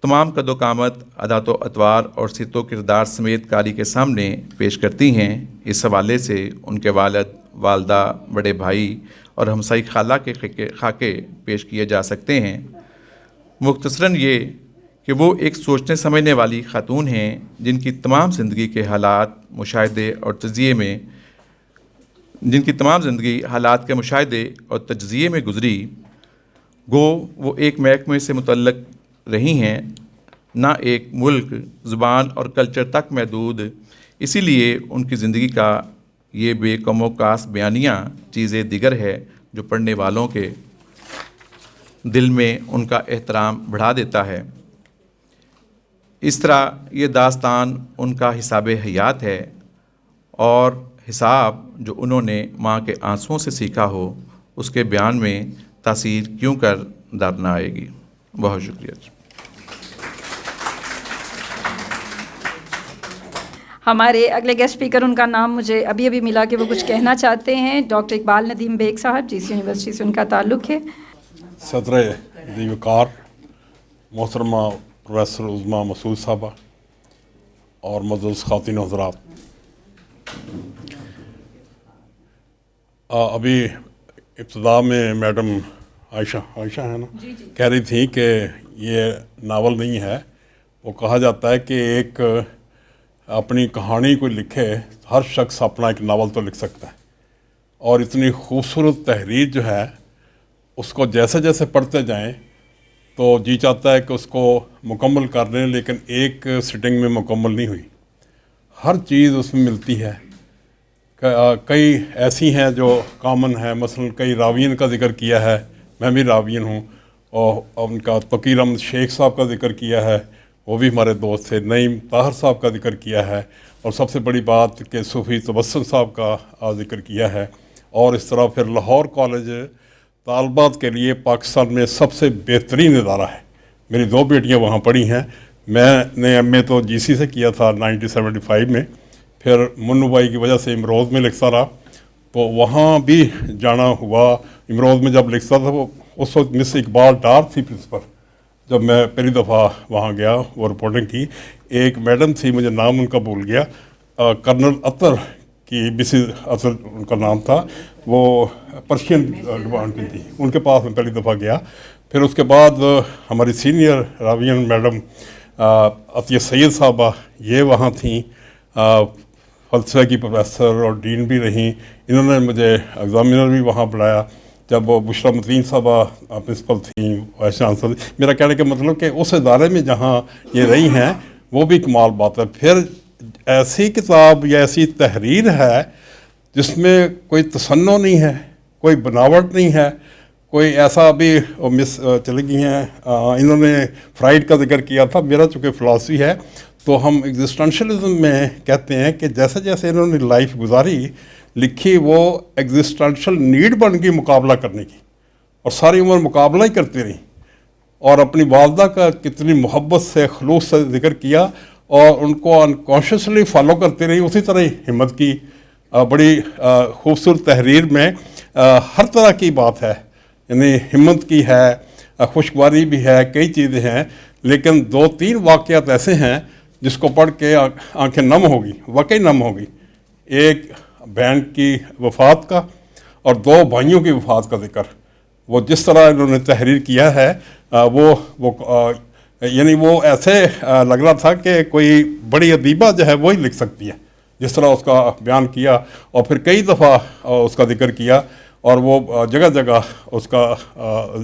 تمام قد و قامت، عادات و اطوار اور سیرت و کردار سمیت قاری کے سامنے پیش کرتی ہیں۔ اس حوالے سے ان کے والد، والدہ، بڑے بھائی اور ہمسائی خالہ کے خاکے پیش کیے جا سکتے ہیں۔ مختصراً یہ کہ وہ ایک سوچنے سمجھنے والی خاتون ہیں جن کی تمام زندگی کے حالات، مشاہدے اور تجزیے میں جن کی تمام زندگی حالات کے مشاہدے اور تجزیے میں گزری، گو وہ ایک محکمے سے متعلق رہی ہیں، نہ ایک ملک، زبان اور کلچر تک محدود۔ اسی لیے ان کی زندگی کا یہ بے کم و کاس بیانیہ چیزیں دیگر ہے جو پڑھنے والوں کے دل میں ان کا احترام بڑھا دیتا ہے۔ اس طرح یہ داستان ان کا حساب حیات ہے، اور حساب جو انہوں نے ماں کے آنسوؤں سے سیکھا ہو، اس کے بیان میں تاثیر کیوں کر در نہ آئے گی۔ بہت شکریہ۔ ہمارے اگلے گیسٹ اسپیکر، ان کا نام مجھے ابھی ملا کہ وہ کچھ کہنا چاہتے ہیں، ڈاکٹر اقبال ندیم بیگ صاحب، جس یونیورسٹی سے ان کا تعلق ہے۔ صدر دیوکار محترمہ پروفیسر عظمیٰ مسعود صاحبہ اور معزز خواتین حضرات، ابھی ابتدا میں میڈم عائشہ ہے نا، کہہ رہی تھیں کہ یہ ناول نہیں ہے۔ وہ کہا جاتا ہے کہ ایک اپنی کہانی کو لکھے، ہر شخص اپنا ایک ناول تو لکھ سکتا ہے، اور اتنی خوبصورت تحریر جو ہے اس کو جیسے جیسے پڑھتے جائیں تو جی چاہتا ہے کہ اس کو مکمل کر لیں، لیکن ایک سٹنگ میں مکمل نہیں ہوئی۔ ہر چیز اس میں ملتی ہے۔ کئی ایسی ہیں جو کامن ہے، مثلا کئی راویین کا ذکر کیا ہے، میں بھی راویین ہوں، اور ان کا توقیر احمد شیخ صاحب کا ذکر کیا ہے، وہ بھی ہمارے دوست تھے، نعیم طاہر صاحب کا ذکر کیا ہے، اور سب سے بڑی بات کہ صوفی تبسم صاحب کا ذکر کیا ہے، اور اس طرح پھر لاہور کالج طالبات کے لیے پاکستان میں سب سے بہترین ادارہ ہے۔ میری 2 بیٹیاں وہاں پڑھی ہیں، میں نے ایم اے تو جی سی سے کیا تھا 1975 میں، پھر منو بھائی کی وجہ سے امروز میں لکھتا رہا، تو وہاں بھی جانا ہوا۔ امروز میں جب لکھتا تھا، وہ اس وقت مس اقبال ڈار تھی پرنسپل، جب میں پہلی دفعہ وہاں گیا وہ رپورٹنگ کی۔ ایک میڈم تھی، مجھے نام ان کا بھول گیا، کرنل اطر کی، مسز اطر ان کا نام تھا، وہ پرشین ڈپارٹمنٹ کی تھی، ان کے پاس میں پہلی دفعہ گیا۔ پھر اس کے بعد ہماری سینئر راویین میڈم عطیہ سید صاحبہ، یہ وہاں تھیں، فلسفہ کی پروفیسر اور ڈین بھی رہیں۔ انہوں نے مجھے ایگزامینر بھی وہاں بلایا جب وہ بشرا متین صاحبہ پرنسپل تھیں، وائس چانسلر۔ میرا کہنے کا مطلب کہ اس ادارے میں جہاں یہ رہی ہیں وہ بھی کمال بات ہے۔ پھر ایسی کتاب یا ایسی تحریر ہے جس میں کوئی تصنع نہیں ہے، کوئی بناوٹ نہیں ہے، کوئی ایسا بھی مس چلی گئی ہیں، انہوں نے فرائڈ کا ذکر کیا تھا، میرا چونکہ فلاسفی ہے تو ہم ایگزسٹنشلزم میں کہتے ہیں کہ جیسے جیسے انہوں نے لائف گزاری لکھی، وہ ایگزسٹنشل نیڈ بن گئی مقابلہ کرنے کی، اور ساری عمر مقابلہ ہی کرتی رہی، اور اپنی والدہ کا کتنی محبت سے خلوص سے ذکر کیا، اور ان کو انکانشیسلی فالو کرتی رہی، اسی طرح ہمت کی۔ بڑی خوبصورت تحریر میں ہر طرح کی بات ہے، یعنی ہمت کی ہے، خوشگواری بھی ہے، کئی چیزیں ہیں، لیکن 2-3 واقعات ایسے ہیں جس کو پڑھ کے آنکھیں نم ہوگی، واقعی نم ہوگی۔ ایک بہن کی وفات کا اور 2 بھائیوں کی وفات کا ذکر، وہ جس طرح انہوں نے تحریر کیا ہے، یعنی وہ ایسے لگ رہا تھا کہ کوئی بڑی ادیبہ جو ہے وہی لکھ سکتی ہے، جس طرح اس کا بیان کیا، اور پھر کئی دفعہ اس کا ذکر کیا، اور وہ جگہ جگہ اس کا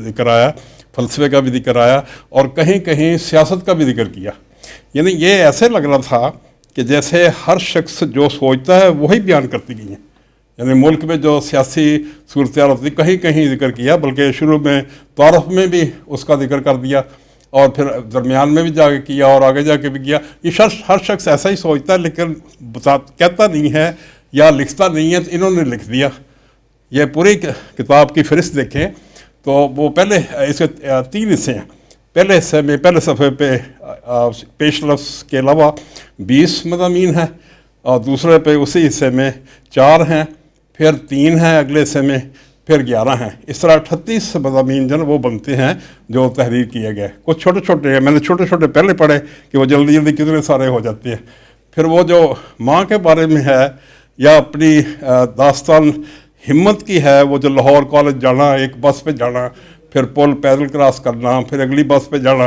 ذکر آیا، فلسفے کا بھی ذکر آیا، اور کہیں کہیں سیاست کا بھی ذکر کیا۔ یعنی یہ ایسے لگ رہا تھا کہ جیسے ہر شخص جو سوچتا ہے وہی بیان کرتی گئی ہیں، یعنی ملک میں جو سیاسی صورتحال ہوتی کہیں کہیں ذکر کیا، بلکہ شروع میں تعارف میں بھی اس کا ذکر کر دیا، اور پھر درمیان میں بھی جا کے کیا، اور آگے جا کے بھی کیا۔ یہ ہر شخص ایسا ہی سوچتا ہے، لیکن کہتا نہیں ہے یا لکھتا نہیں ہے، تو انہوں نے لکھ دیا۔ یہ پوری کتاب کی فہرست دیکھیں تو وہ پہلے اس کے 3 حصے ہیں۔ پہلے حصے میں پہلے صفحے پہ پیش لفظ کے علاوہ 20 مضامین ہیں، اور دوسرے پہ اسی حصے میں 4 ہیں، پھر 3 ہیں اگلے حصے میں، پھر 11 ہیں۔ اس طرح 38 مضامین جو وہ بنتے ہیں جو تحریر کیے گئے۔ کچھ چھوٹے چھوٹے ہیں، میں نے چھوٹے چھوٹے پہلے پڑھے کہ وہ جلدی جلدی کتنے سارے ہو جاتے ہیں۔ پھر وہ جو ماں کے بارے میں ہے، یا اپنی داستان ہمت کی ہے، وہ جو لاہور کالج جانا، ایک بس پہ جانا، پھر پل پیدل کراس کرنا، پھر اگلی بس پہ جانا،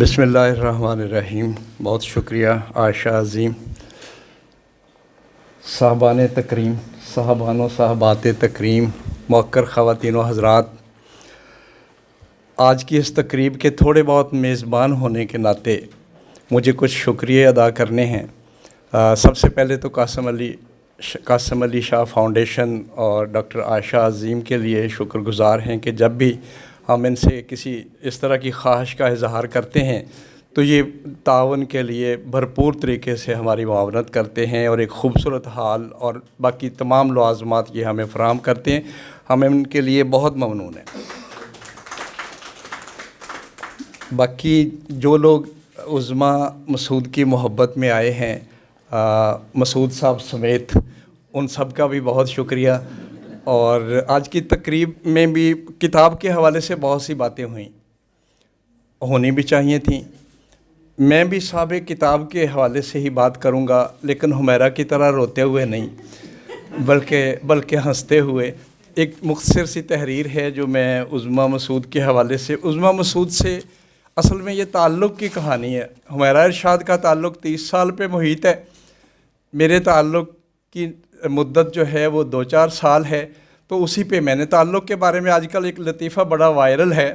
بسم اللہ الرحمن الرحیم. بہت شکریہ عائشہ عظیم. صاحبان تکریم، صاحبان و صاحبات تکریم، موقر خواتین و حضرات، آج کی اس تقریب کے تھوڑے بہت میزبان ہونے کے ناطے مجھے کچھ شکریہ ادا کرنے ہیں. سب سے پہلے تو قاسم علی شاہ فاؤنڈیشن اور ڈاکٹر عائشہ عظیم کے لیے شکر گزار ہیں کہ جب بھی ہم ان سے کسی اس طرح کی خواہش کا اظہار کرتے ہیں تو یہ تعاون کے لیے بھرپور طریقے سے ہماری معاونت کرتے ہیں اور ایک خوبصورت حال اور باقی تمام لوازمات یہ ہمیں فراہم کرتے ہیں. ہم ان کے لیے بہت ممنون ہیں. باقی جو لوگ عظمیٰ مسعود کی محبت میں آئے ہیں، مسعود صاحب سمیت، ان سب کا بھی بہت شکریہ. اور آج کی تقریب میں بھی کتاب کے حوالے سے بہت سی باتیں ہونی بھی چاہیے تھیں. میں بھی صاحب کتاب کے حوالے سے ہی بات کروں گا، لیکن حمیرہ کی طرح روتے ہوئے نہیں، بلکہ ہنستے ہوئے. ایک مختصر سی تحریر ہے جو میں عظمیٰ مسعود کے حوالے سے، عظمیٰ مسعود سے اصل میں یہ تعلق کی کہانی ہے. حمیرہ ارشاد کا تعلق 30 سال پہ محیط ہے. میرے تعلق کی مدت جو ہے وہ 2-4 سال ہے، تو اسی پہ میں نے تعلق کے بارے میں آج کل ایک لطیفہ بڑا وائرل ہے.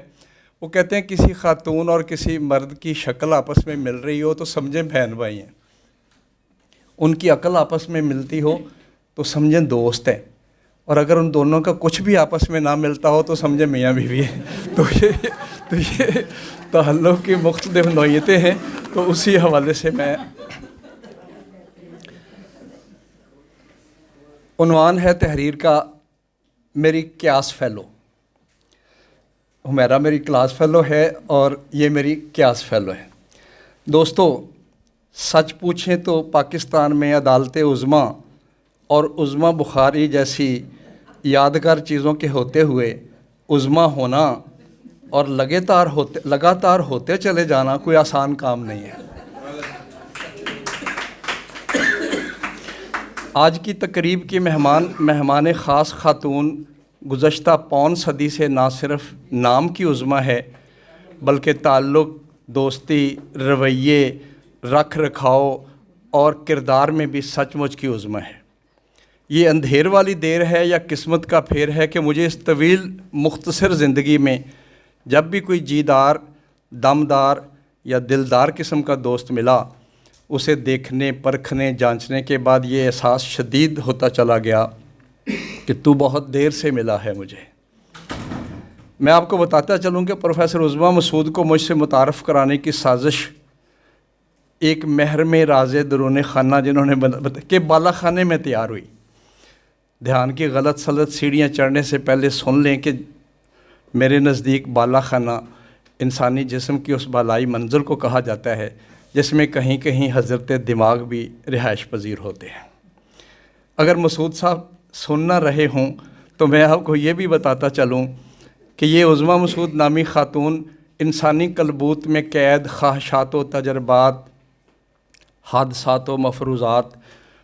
وہ کہتے ہیں کسی خاتون اور کسی مرد کی شکل آپس میں مل رہی ہو تو سمجھیں بہن بھائی ہیں، ان کی عقل آپس میں ملتی ہو تو سمجھیں دوست ہیں، اور اگر ان دونوں کا کچھ بھی آپس میں نہ ملتا ہو تو سمجھیں میاں بیوی ہیں. تو یہ تعلق کی مختلف نوعیتیں ہیں. تو اسی حوالے سے میں، عنوان ہے تحریر کا میری کیاس فیلو. حمیرہ میری کلاس فیلو ہے اور یہ میری کیاس فیلو ہے. دوستو، سچ پوچھیں تو پاکستان میں عدالت عظمیٰ اور عظمیٰ بخاری جیسی یادگار چیزوں کے ہوتے ہوئے عظمیٰ ہونا اور لگاتار ہوتے چلے جانا کوئی آسان کام نہیں ہے. آج کی تقریب کی مہمان خاص خاتون گزشتہ پون صدی سے نہ صرف نام کی عظمیٰ ہے، بلکہ تعلق، دوستی، رویے، رکھ رکھاؤ اور کردار میں بھی سچ مچ کی عظمیٰ ہے. یہ اندھیر والی دیر ہے یا قسمت کا پھیر ہے کہ مجھے اس طویل مختصر زندگی میں جب بھی کوئی جیدار، دمدار یا دلدار قسم کا دوست ملا، اسے دیکھنے، پرکھنے، جانچنے کے بعد یہ احساس شدید ہوتا چلا گیا کہ تو بہت دیر سے ملا ہے مجھے. میں آپ کو بتاتا چلوں کہ پروفیسر عظمیٰ مسعود کو مجھ سے متعارف کرانے کی سازش ایک محرم راز درون خانہ جنہوں نے کہ بالا خانے میں تیار ہوئی. دھیان کی غلط سلط سیڑھیاں چڑھنے سے پہلے سن لیں کہ میرے نزدیک بالا خانہ انسانی جسم کی اس بالائی منزل کو کہا جاتا ہے جس میں کہیں کہیں حضرت دماغ بھی رہائش پذیر ہوتے ہیں. اگر مسعود صاحب سن نہ رہے ہوں تو میں آپ کو یہ بھی بتاتا چلوں کہ یہ عظمیٰ مسعود نامی خاتون انسانی کلبوت میں قید خواہشات و تجربات، حادثات و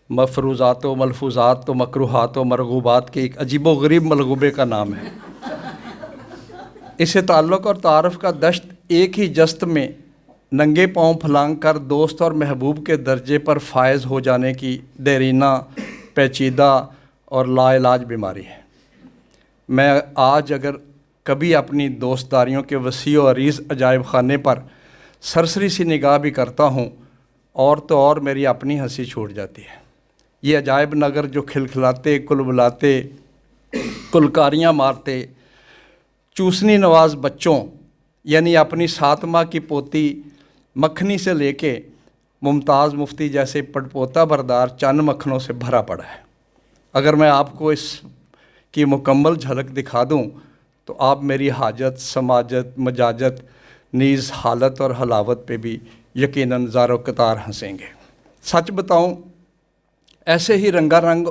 مفروضات و ملفوظات و مکروہات و مرغوبات کے ایک عجیب و غریب ملغوبے کا نام ہے. اسے تعلق اور تعارف کا دشت ایک ہی جست میں ننگے پاؤں پھلانگ کر دوست اور محبوب کے درجے پر فائز ہو جانے کی دیرینہ، پیچیدہ اور لا علاج بیماری ہے. میں آج اگر کبھی اپنی دوستداریوں کے وسیع و عریض عجائب خانے پر سرسری سی نگاہ بھی کرتا ہوں اور تو اور میری اپنی ہنسی چھوٹ جاتی ہے. یہ عجائب نگر جو کھلکھلاتے، کلبلاتے، کلکاریاں مارتے، چوسنی نواز بچوں یعنی اپنی 7 ماہ کی پوتی مکھنی سے لے کے ممتاز مفتی جیسے پڑپوتا بردار چند مکھنوں سے بھرا پڑا ہے. اگر میں آپ کو اس کی مکمل جھلک دکھا دوں تو آپ میری حاجت، سماجت، مجاجت نیز حالت اور حلاوت پہ بھی یقیناً زار و قطار ہنسیں گے. سچ بتاؤں، ایسے ہی رنگا رنگ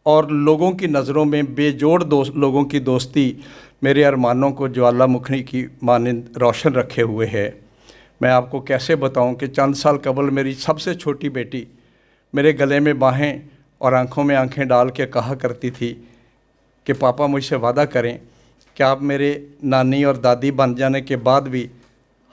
اور لوگوں کی نظروں میں بے جوڑ لوگوں کی دوستی میرے ارمانوں کو جوالا مکھنی کی مانند روشن رکھے ہوئے ہے. میں آپ کو کیسے بتاؤں کہ چند سال قبل میری سب سے چھوٹی بیٹی میرے گلے میں باہیں اور آنکھوں میں آنکھیں ڈال کے کہا کرتی تھی کہ پاپا مجھ سے وعدہ کریں کہ آپ میرے نانی اور دادی بن جانے کے بعد بھی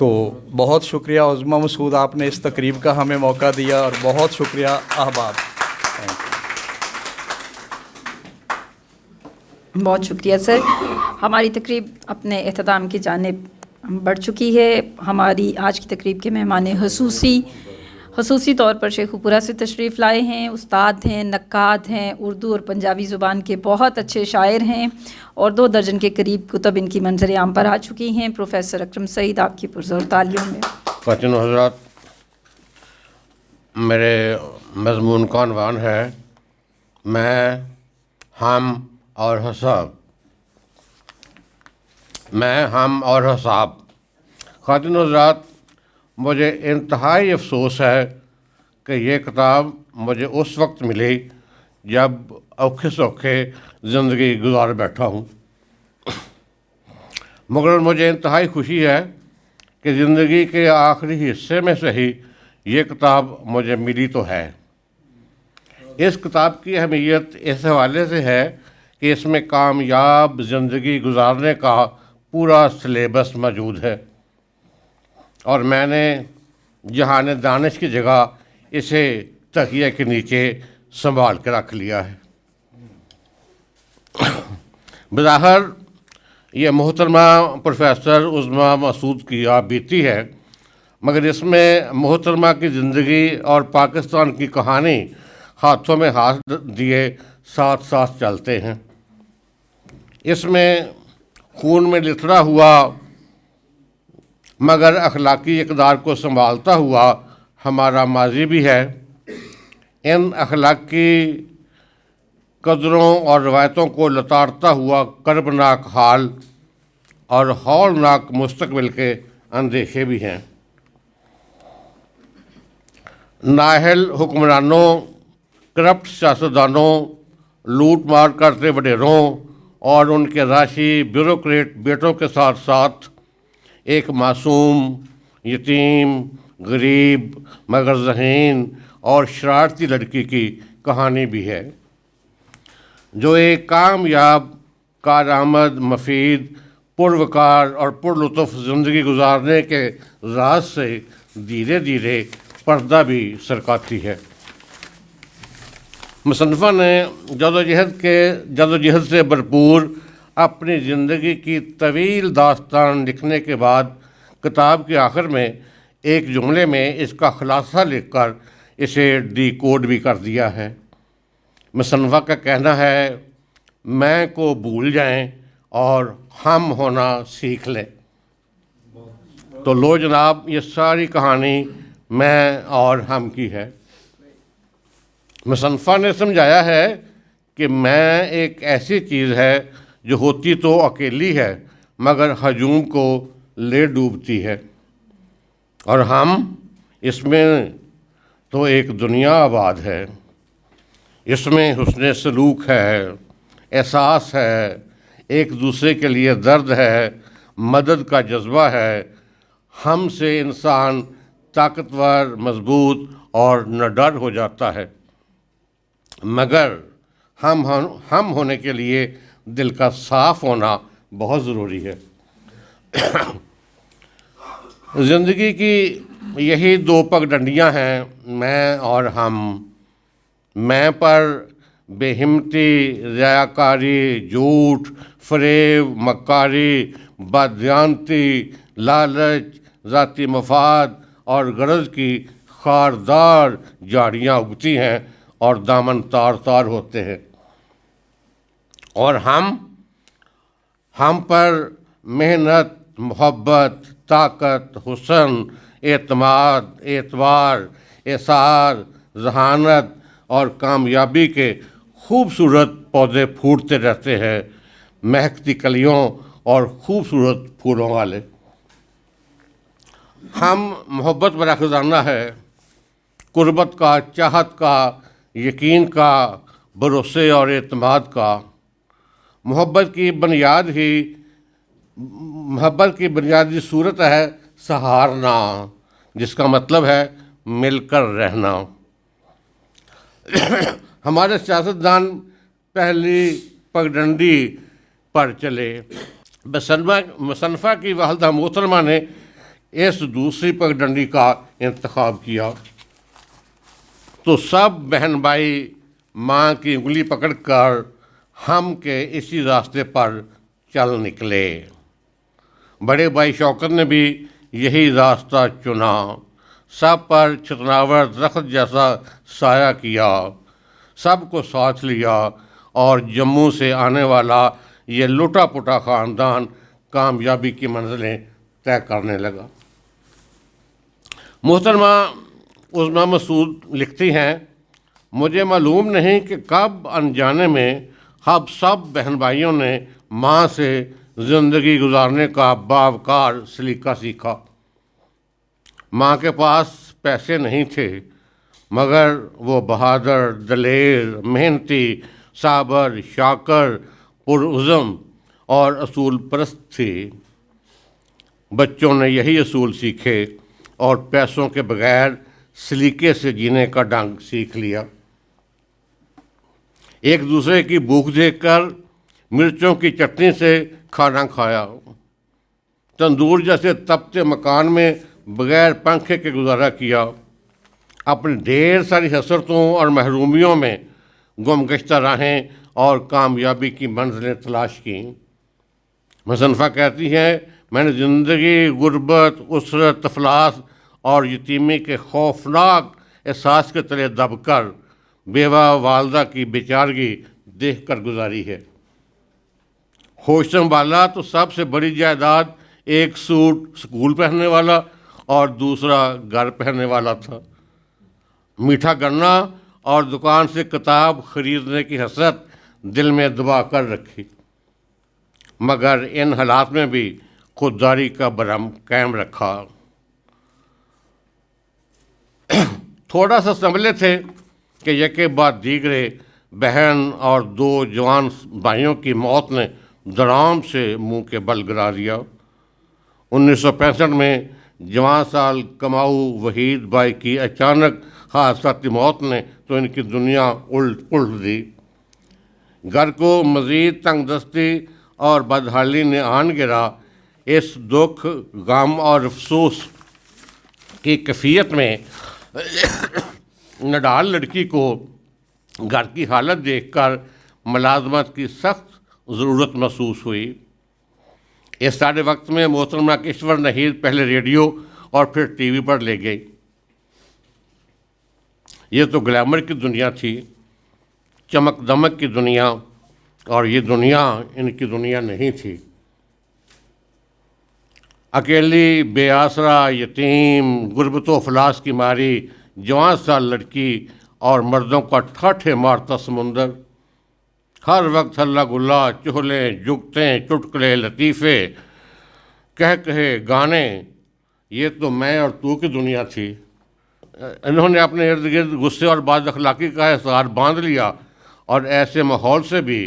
تو بہت شکریہ عظمیٰ مسعود، آپ نے اس تقریب کا ہمیں موقع دیا، اور بہت شکریہ احباب. بہت شکریہ سر. ہماری تقریب اپنے اختتام کی جانب بڑھ چکی ہے. ہماری آج کی تقریب کے مہمان خصوصی طور پر شیخو پورہ سے تشریف لائے ہیں. استاد ہیں، نقاد ہیں، اردو اور پنجابی زبان کے بہت اچھے شاعر ہیں، اور 2 درجن کے قریب کتب ان کی منظر عام پر آ چکی ہیں. پروفیسر اکرم سعید، آپ کی پرزور تالیوں میں. خواتین و حضرات، میرے مضمون کا عنوان ہے میں، ہم اور حساب. میں، ہم اور حساب. خواتین و حضرات، مجھے انتہائی افسوس ہے کہ یہ کتاب مجھے اس وقت ملی جب اوکھے سوکھے زندگی گزار بیٹھا ہوں، مگر مجھے انتہائی خوشی ہے کہ زندگی کے آخری حصے میں سے ہی یہ کتاب مجھے ملی تو ہے. اس کتاب کی اہمیت اس حوالے سے ہے کہ اس میں کامیاب زندگی گزارنے کا پورا سلیبس موجود ہے، اور میں نے جہان دانش کی جگہ اسے تکیے کے نیچے سنبھال کے رکھ لیا ہے. بظاہر یہ محترمہ پروفیسر عظمیٰ مسعود کی آپ بیتی ہے، مگر اس میں محترمہ کی زندگی اور پاکستان کی کہانی ہاتھوں میں ہاتھ دیے ساتھ ساتھ چلتے ہیں. اس میں خون میں لتھڑا ہوا مگر اخلاقی اقدار کو سنبھالتا ہوا ہمارا ماضی بھی ہے. ان اخلاقی قدروں اور روایتوں کو لتاڑتا ہوا کربناک حال اور ہولناک مستقبل کے اندیشے بھی ہیں. نااہل حکمرانوں، کرپٹ سیاستدانوں، لوٹ مار کرتے وڈیروں اور ان کے راشی بیوروکریٹ بیٹوں کے ساتھ ساتھ ایک معصوم، یتیم، غریب مگر ذہین اور شرارتی لڑکی کی کہانی بھی ہے، جو ایک کامیاب، کارآمد، مفید، پروکار اور پرلطف زندگی گزارنے کے راز سے دھیرے دھیرے پردہ بھی سرکاتی ہے. مصنفہ نے جدوجہد سے بھرپور اپنی زندگی کی طویل داستان لکھنے کے بعد کتاب کے آخر میں ایک جملے میں اس کا خلاصہ لکھ کر اسے ڈی کوڈ بھی کر دیا ہے. مصنفہ کا کہنا ہے، میں کو بھول جائیں اور ہم ہونا سیکھ لیں. تو لو جناب، یہ ساری کہانی میں اور ہم کی ہے. مصنفہ نے سمجھایا ہے کہ میں ایک ایسی چیز ہے جو ہوتی تو اکیلی ہے مگر ہجوم کو لے ڈوبتی ہے، اور ہم، اس میں تو ایک دنیا آباد ہے. اس میں حسن سلوک ہے، احساس ہے، ایک دوسرے کے لیے درد ہے، مدد کا جذبہ ہے. ہم سے انسان طاقتور، مضبوط اور نڈر ہو جاتا ہے، مگر ہم ہونے کے لیے دل کا صاف ہونا بہت ضروری ہے. زندگی کی یہی 2 پگڈنڈیاں ہیں، میں اور ہم. میں پر بے ہمتی، ریاکاری، جھوٹ، فریب، مکاری، بددیانتی، لالچ، ذاتی مفاد اور غرض کی خاردار جھاڑیاں اگتی ہیں اور دامن تار تار ہوتے ہیں. اور ہم پر محنت، محبت، طاقت، حسن، اعتماد، اعتبار، اثار، ذہانت اور کامیابی کے خوبصورت پودے پھوٹتے رہتے ہیں، مہکتی کلیوں اور خوبصورت پھولوں والے. ہم محبت بڑا خزانہ ہے، قربت کا، چاہت کا، یقین کا، بھروسے اور اعتماد کا. محبت کی بنیادی صورت ہے سہارنا، جس کا مطلب ہے مل کر رہنا. ہمارے سیاستدان پہلی پگڈنڈی پر چلے. مصنفہ کی والدہ محترمہ نے اس دوسری پگڈنڈی کا انتخاب کیا تو سب بہن بھائی ماں کی انگلی پکڑ کر ہم کے اسی راستے پر چل نکلے۔ بڑے بھائی شوکت نے بھی یہی راستہ چنا، سب پر چھتناور درخت جیسا سایہ کیا، سب کو ساتھ لیا اور جموں سے آنے والا یہ لٹا پٹا خاندان کامیابی کی منزلیں طے کرنے لگا۔ محترمہ عظمیٰ مسعود لکھتی ہیں، مجھے معلوم نہیں کہ کب انجانے میں ہم سب بہن بھائیوں نے ماں سے زندگی گزارنے کا باوقار سلیقہ سیکھا۔ ماں کے پاس پیسے نہیں تھے مگر وہ بہادر، دلیر، محنتی، صابر، شاکر، پرعزم اور اصول پرست تھی۔ بچوں نے یہی اصول سیکھے اور پیسوں کے بغیر سلیقے سے جینے کا ڈنگ سیکھ لیا۔ ایک دوسرے کی بھوک دیکھ کر مرچوں کی چٹنی سے کھانا کھایا، تندور جیسے تپتے مکان میں بغیر پنکھے کے گزارا کیا، اپنی ڈھیر ساری حسرتوں اور محرومیوں میں گم گشتہ راہیں اور کامیابی کی منزلیں تلاش کیں۔ مصنفہ کہتی ہیں، میں نے زندگی، غربت، اسرت، افلاس اور یتیمی کے خوفناک احساس کے تلے دب کر بیوہ والدہ کی بیچارگی دیکھ کر گزاری ہے۔ ہوش سنبھالا تو سب سے بڑی جائیداد ایک سوٹ سکول پہننے والا اور دوسرا گھر پہننے والا تھا۔ میٹھا گنا اور دکان سے کتاب خریدنے کی حسرت دل میں دبا کر رکھی، مگر ان حالات میں بھی خودداری کا برہم قائم رکھا۔ تھوڑا سا سنبھلے تھے کہ یکے بعد دیگرے بہن اور 2 جوان بھائیوں کی موت نے دڑام سے منہ کے بل گرا دیا۔ 1965 میں جوان سال کماؤ وحید بھائی کی اچانک حادثاتی موت نے تو ان کی دنیا الٹ دی۔ گھر کو مزید تنگ دستی اور بدحالی نے آن گرا۔ اس دکھ، غم اور افسوس کی کیفیت میں نڈال لڑکی کو گھر کی حالت دیکھ کر ملازمت کی سخت ضرورت محسوس ہوئی۔ اس سارے وقت میں محترمہ کشور نہیر پہلے ریڈیو اور پھر ٹی وی پر لے گئی۔ یہ تو گلیمر کی دنیا تھی، چمک دمک کی دنیا، اور یہ دنیا ان کی دنیا نہیں تھی۔ اکیلی، بے آسرا، یتیم، غربت و افلاس کی ماری جوان سال لڑکی اور مردوں کا ٹھاٹھے مارتا سمندر، ہر وقت ہلا گلا، چہلے، جگتیں، چٹکلے، لطیفے، کہے گانے، یہ تو میں اور تو کی دنیا تھی۔ انہوں نے اپنے ارد گرد غصے اور بد اخلاقی کا احسار باندھ لیا، اور ایسے ماحول سے بھی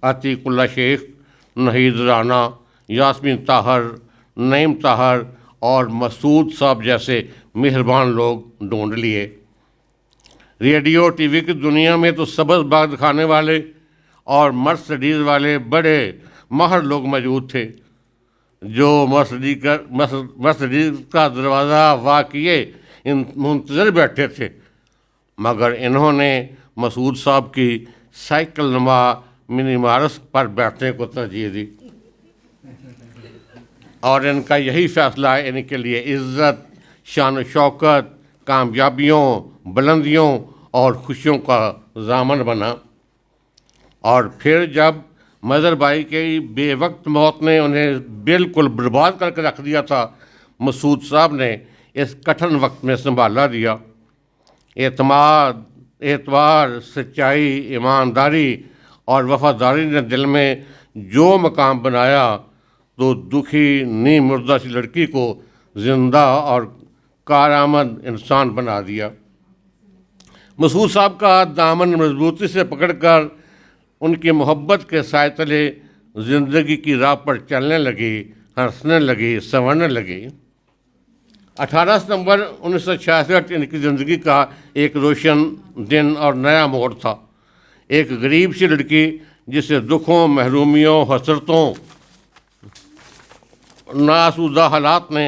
عتیق اللہ شیخ، نہید رانا، یاسمین طاہر، نعیم طاہر اور مسعود صاحب جیسے مہربان لوگ ڈھونڈ لیے۔ ریڈیو ٹی وی کی دنیا میں تو سبز باغ دکھانے والے اور مرسڈیز والے بڑے ماہر لوگ موجود تھے، جو مرسڈیز کا دروازہ وا کیے منتظر بیٹھے تھے، مگر انہوں نے مسعود صاحب کی سائیکل نما منی مارس پر بیٹھنے کو ترجیح دی، اور ان کا یہی فیصلہ ان کے لیے عزت، شان و شوکت، کامیابیوں، بلندیوں اور خوشیوں کا ضامن بنا۔ اور پھر جب مظہر بھائی کی بے وقت موت نے انہیں بالکل برباد کر کے رکھ دیا تھا، مسعود صاحب نے اس کٹھن وقت میں سنبھالا دیا۔ اعتماد، اعتبار، سچائی، ایمانداری اور وفاداری نے دل میں جو مقام بنایا تو دکھی نیم مردہ سی لڑکی کو زندہ اور کارآمد انسان بنا دیا۔ مسعود صاحب کا دامن مضبوطی سے پکڑ کر ان کی محبت کے سائے تلے زندگی کی راہ پر چلنے لگی، ہنسنے لگی، سنورنے لگی۔ 18 ستمبر 1966 ان کی زندگی کا ایک روشن دن اور نیا موڑ تھا۔ ایک غریب سی لڑکی جسے دکھوں، محرومیوں، حسرتوں، ناسودہ حالات نے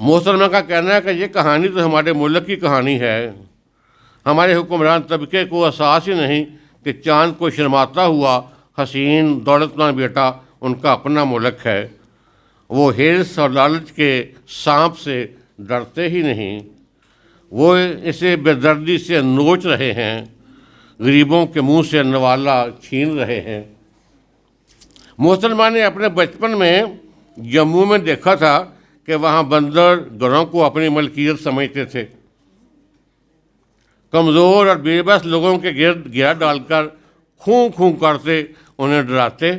محترمہ کا کہنا ہے کہ یہ کہانی تو ہمارے ملک کی کہانی ہے. ہمارے حکمران طبقے کو احساس ہی نہیں کہ چاند کو شرماتا ہوا حسین دولت مند بیٹا ان کا اپنا ملک ہے. وہ ہرس اور لالچ کے سانپ سے ڈرتے ہی نہیں. وہ اسے بے دردی سے نوچ رہے ہیں, غریبوں کے منہ سے نوالا چھین رہے ہیں. محترمہ نے اپنے بچپن میں جموں میں دیکھا تھا کہ وہاں بندر گھروں کو اپنی ملکیت سمجھتے تھے. کمزور اور بے بس لوگوں کے گرد گھیرا ڈال کر خوں خوں کرتے انہیں ڈراتے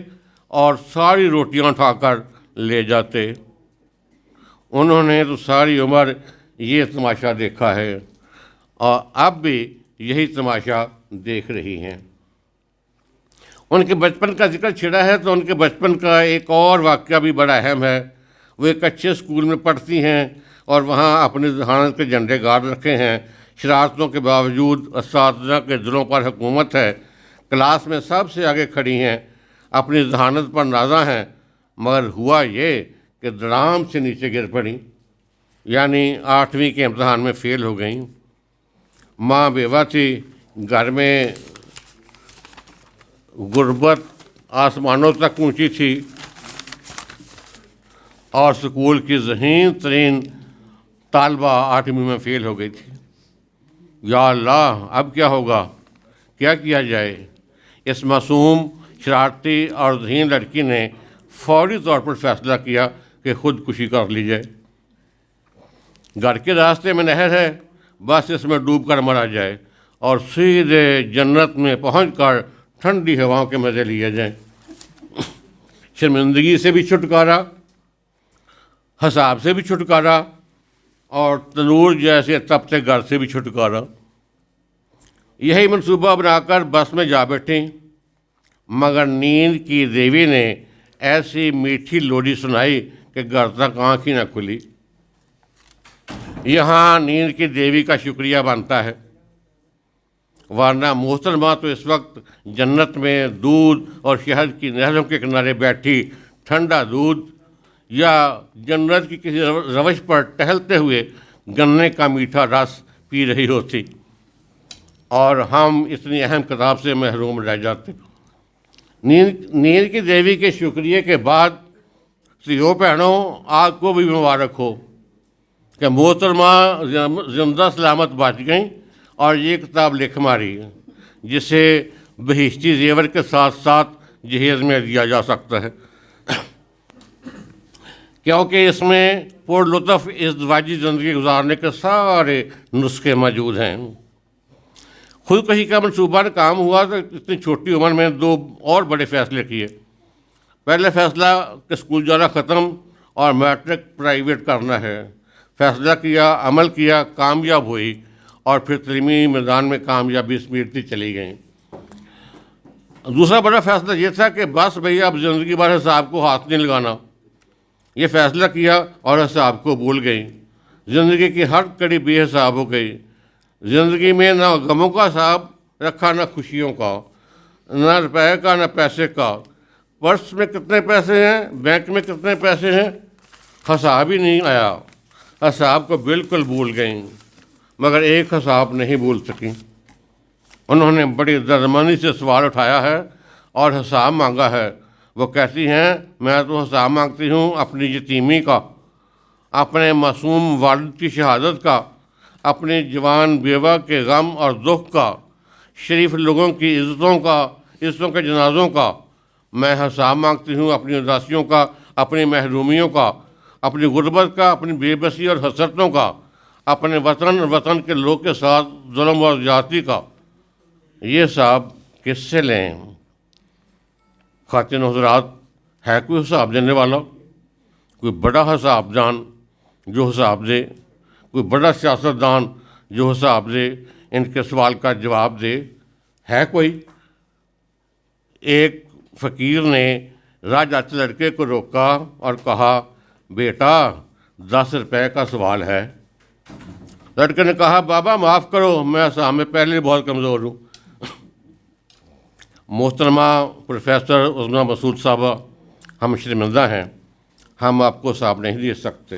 اور ساری روٹیاں اٹھا کر لے جاتے. انہوں نے تو ساری عمر یہ تماشا دیکھا ہے اور اب بھی یہی تماشا دیکھ رہی ہیں. ان کے بچپن کا ذکر چھڑا ہے تو ان کے بچپن کا ایک اور واقعہ بھی بڑا اہم ہے. وہ ایک اچھے اسکول میں پڑھتی ہیں اور وہاں اپنی ذہانت کے جھنڈے گاڑ رکھے ہیں. شرارتوں کے باوجود اساتذہ کے دلوں پر حکومت ہے. کلاس میں سب سے آگے کھڑی ہیں, اپنی ذہانت پر نازاں ہیں, مگر ہوا یہ کہ دڑام سے نیچے گر پڑیں, یعنی 8ویں کے امتحان میں فیل ہو گئیں. ماں بیوہ تھی, گھر میں غربت آسمانوں تک اونچی تھی اور اسکول کی ذہین ترین طالبہ 8ویں میں فیل ہو گئی تھی. یا اللہ, اب کیا ہوگا, کیا کیا جائے؟ اس معصوم, شرارتی اور ذہین لڑکی نے فوری طور پر فیصلہ کیا کہ خودکشی کر لی جائے. گھر کے راستے میں نہر ہے, بس اس میں ڈوب کر مرا جائے اور سیدھے جنت میں پہنچ کر ٹھنڈی ہواؤں کے مزے لیے جائیں. شرمندگی سے بھی چھٹکارا, حساب سے بھی چھٹکارا اور تنور جیسے تپتے گھر سے بھی چھٹکارا. یہی منصوبہ بنا کر بس میں جا بیٹھیں, مگر نیند کی دیوی نے ایسی میٹھی لوری سنائی کہ گھر تک آنکھ ہی نہ کھلی. یہاں نیند کی دیوی کا شکریہ بنتا ہے, ورنہ محترمہ تو اس وقت جنت میں دودھ اور شہد کی نہروں کے کنارے بیٹھی ٹھنڈا دودھ یا جنت کی کسی روش پر ٹہلتے ہوئے گنے کا میٹھا رس پی رہی ہوتی, اور ہم اتنی اہم کتاب سے محروم رہ جاتے. نیند کی دیوی کے شکریہ کے بعد سیو بہنوں, آپ کو بھی مبارک ہو کہ محترمہ زندہ سلامت بچ گئیں اور یہ کتاب لکھ ماری جسے بہشتی زیور کے ساتھ ساتھ جہیز میں دیا جا سکتا ہے, کیونکہ اس میں پر لطف ازدواجی زندگی گزارنے کے سارے نسخے موجود ہیں. خودکشی کا منصوبہ کام ہوا تو اتنی چھوٹی عمر میں 2 اور بڑے فیصلے کیے. پہلے فیصلہ کہ اسکول جانا ختم اور میٹرک پرائیویٹ کرنا ہے. فیصلہ کیا, عمل کیا, کامیاب ہوئی اور پھر تعلیمی میدان میں کامیابی سمیٹتی چلی گئیں. دوسرا بڑا فیصلہ یہ تھا کہ بس بھیا اب زندگی بھر حساب کو ہاتھ نہیں لگانا. یہ فیصلہ کیا اور حساب کو بھول گئیں. زندگی کی ہر کڑی بے حساب ہو گئی. زندگی میں نہ غموں کا حساب رکھا, نہ خوشیوں کا, نہ روپے کا, نہ پیسے کا. پرس میں کتنے پیسے ہیں, بینک میں کتنے پیسے ہیں, حساب ہی نہیں آیا. حساب کو بالکل بھول گئیں, مگر ایک حساب نہیں بھول سکیں. انہوں نے بڑی درمانی سے سوال اٹھایا ہے اور حساب مانگا ہے. وہ کہتی ہیں, میں تو حساب مانگتی ہوں اپنی یتیمی کا, اپنے معصوم والد کی شہادت کا, اپنی جوان بیوہ کے غم اور دکھ کا, شریف لوگوں کی عزتوں کے جنازوں کا. میں حساب مانگتی ہوں اپنی اداسیوں کا, اپنی محرومیوں کا, اپنی غربت کا, اپنی بے بسی اور حسرتوں کا, اپنے وطن اور وطن کے لوگ کے ساتھ ظلم اور زیادتی کا. یہ حساب کس سے لیں؟ خواتین حضرات, ہے کوئی حساب دینے والا, کوئی بڑا حساب دان جو حساب دے, کوئی بڑا سیاستدان جو حساب دے, ان کے سوال کا جواب دے؟ ہے کوئی؟ ایک فقیر نے راہ جاتے لڑکے کو روکا اور کہا, بیٹا 10 روپے کا سوال ہے. لڑکے نے کہا, بابا معاف کرو, میں حساب میں پہلے بہت کمزور ہوں. محترمہ پروفیسر عظمیٰ مسعود صاحبہ, ہم شرمندہ ہیں, ہم آپ کو حساب نہیں دے سکتے.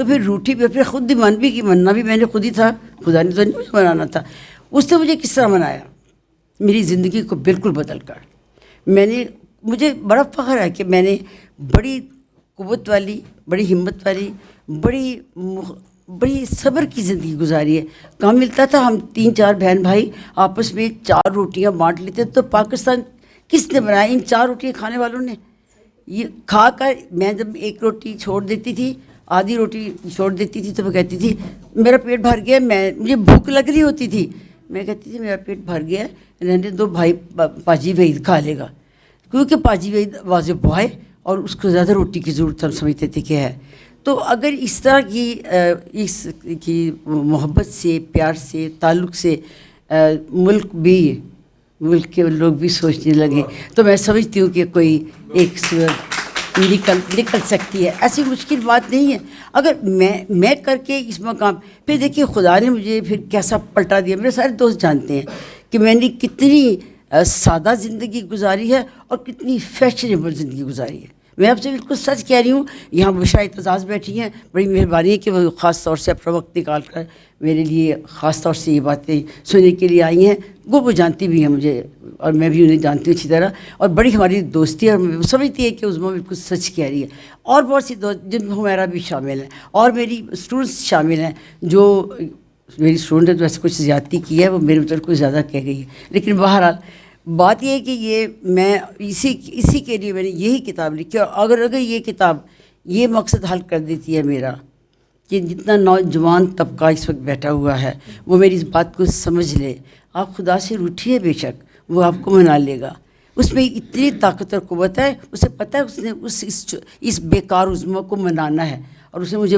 تو پھر روٹی پہ پھر خود بھی کی مننا بھی میں نے خود ہی تھا, خدا نے تو نہیں مجھے منانا تھا. اس نے مجھے کس طرح منایا, میری زندگی کو بالکل بدل کر. مجھے بڑا فخر ہے کہ میں نے بڑی قوت والی, بڑی ہمت والی, بڑی صبر کی زندگی گزاری ہے. کام ملتا تھا, ہم 3-4 بہن بھائی آپس میں 4 روٹیاں بانٹ لیتے. تو پاکستان کس نے بنایا؟ ان 4 روٹیاں کھانے والوں نے. یہ کھا کر میں جب ایک روٹی چھوڑ دیتی تھی, آدھی روٹی چھوڑ دیتی تھی, تو وہ کہتی تھی میرا پیٹ بھر گیا. مجھے بھوک لگ رہی ہوتی تھی, میں کہتی تھی میرا پیٹ بھر گیا, رہنے دو بھائی, پاجی وحید کھا لے گا. کیونکہ پاجی وحید واضح بوائے اور اس کو زیادہ روٹی کی ضرورت ہم سمجھتے تھے کہ ہے. تو اگر اس طرح کی محبت سے, پیار سے, تعلق سے ملک کے لوگ بھی سوچنے لگے, تو میں سمجھتی ہوں کہ کوئی ایک صورت نکل سکتی ہے. ایسی مشکل بات نہیں ہے. اگر میں کر کے اس مقام پھر دیکھیے خدا نے مجھے پھر کیسا پلٹا دیا. میرے سارے دوست جانتے ہیں کہ میں نے کتنی سادہ زندگی گزاری ہے اور کتنی فیشنیبل زندگی گزاری ہے. میں آپ سے بالکل سچ کہہ رہی ہوں. یہاں بشرا اعتزاز بیٹھی ہیں, بڑی مہربانی ہے کہ وہ خاص طور سے اپنا وقت نکال کر میرے لیے خاص طور سے یہ باتیں سننے کے لیے آئی ہیں. وہ جانتی بھی ہیں مجھے اور میں بھی انہیں جانتی ہوں اچھی طرح, اور بڑی ہماری دوستی ہے, اور سمجھتی ہے کہ عظمیٰ بالکل سچ کہہ رہی ہے. اور بہت سی دوست جن میں حمیرہ بھی شامل ہیں, اور میری اسٹوڈنٹس شامل ہیں. جو میری اسٹوڈنٹ ہے تو ایسے کچھ زیادتی کی ہے, وہ میرے مطلب کچھ زیادہ کہہ گئی ہے. لیکن بہرحال بات یہ ہے کہ یہ میں اسی کے لیے میں نے یہی کتاب لکھی. اور اگر یہ کتاب یہ مقصد حل کر دیتی ہے میرا کہ جتنا نوجوان طبقہ اس وقت بیٹھا ہوا ہے وہ میری اس بات کو سمجھ لے. آپ خدا سے روٹھیے, بے شک وہ آپ کو منا لے گا. اس میں اتنی طاقت اور قوت ہے. اسے پتہ ہے اس نے اس بیکار عظمیٰ کو منانا ہے, اور اس نے مجھے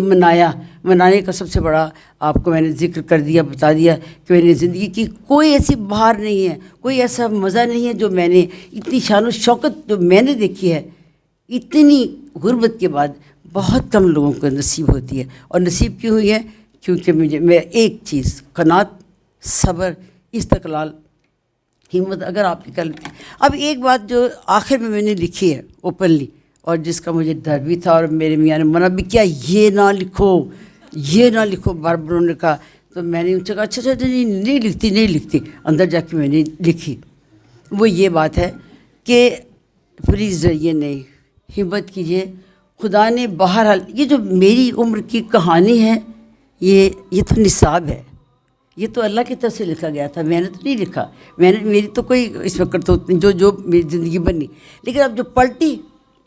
منانے کا سب سے بڑا آپ کو میں نے ذکر کر دیا, بتا دیا کہ میری زندگی کی کوئی ایسی بہار نہیں ہے, کوئی ایسا مزہ نہیں ہے جو میں نے اتنی شان و شوکت جو میں نے دیکھی ہے اتنی غربت کے بعد بہت کم لوگوں کو نصیب ہوتی ہے. اور نصیب کیوں ہوئی ہے؟ کیونکہ میں ایک چیز قناعت, صبر, استقلال, ہمت اگر آپ نکل. اب ایک بات جو آخر میں نے لکھی ہے اوپنلی, اور جس کا مجھے ڈر بھی تھا اور میرے میاں نے منع بھی کیا, یہ نہ لکھو بار بار نے کہا. تو میں نے ان سے کہا اچھا نہیں لکھتی. اندر جا کے میں نے لکھی. وہ یہ بات ہے کہ پلیز ڈریے نہیں, ہمت کیجیے. خدا نے بہرحال یہ جو میری عمر کی کہانی ہے یہ تو نصاب ہے, یہ تو اللہ کی طرف سے لکھا گیا تھا, میں نے تو نہیں لکھا. میری تو کوئی اس وقت تو جو میری زندگی بنی, لیکن اب جو پلٹی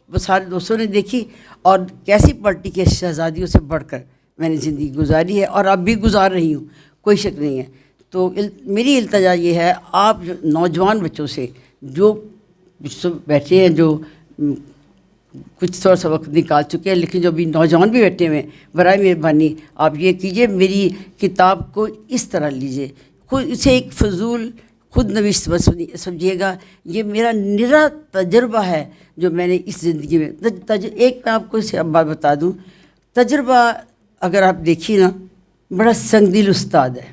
وہ سارے دوستوں نے دیکھی, اور کیسی پلٹی کے شہزادیوں سے بڑھ کر میں نے زندگی گزاری ہے, اور اب بھی گزار رہی ہوں, کوئی شک نہیں ہے. تو میری التجا یہ ہے آپ جو نوجوان بچوں سے جو بیٹھے ہیں, جو کچھ تھوڑا سا وقت نکال چکے ہیں, لیکن جو بھی نوجوان بھی بیٹھے ہوئے ہیں, برائے مہربانی آپ یہ کیجئے میری کتاب کو اس طرح لیجئے, خود اسے ایک فضول خود نویس سمجھیے گا. یہ میرا نرا تجربہ ہے جو میں نے اس زندگی میں ایک میں آپ کو بات بتا دوں. تجربہ اگر آپ دیکھیے نا, بڑا سنگ دل استاد ہے.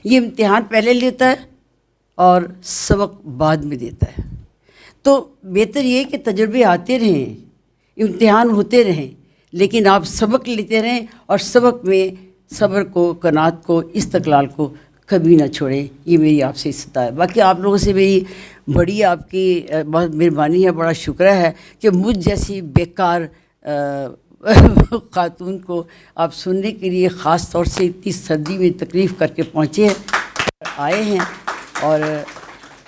یہ امتحان پہلے لیتا ہے اور سبق بعد میں دیتا ہے. تو بہتر یہ کہ تجربے آتے رہیں, امتحان ہوتے رہیں, لیکن آپ سبق لیتے رہیں, اور سبق میں صبر کو, قناعت کو, استقلال کو کبھی نہ چھوڑیں. یہ میری آپ سے استدعا ہے. باقی آپ لوگوں سے میری بڑی آپ کی بہت مہربانی ہے, بڑا شکر ہے کہ مجھ جیسی بیکار خاتون کو آپ سننے کے لیے خاص طور سے اتنی سردی میں تکلیف کر کے پہنچے آئے ہیں,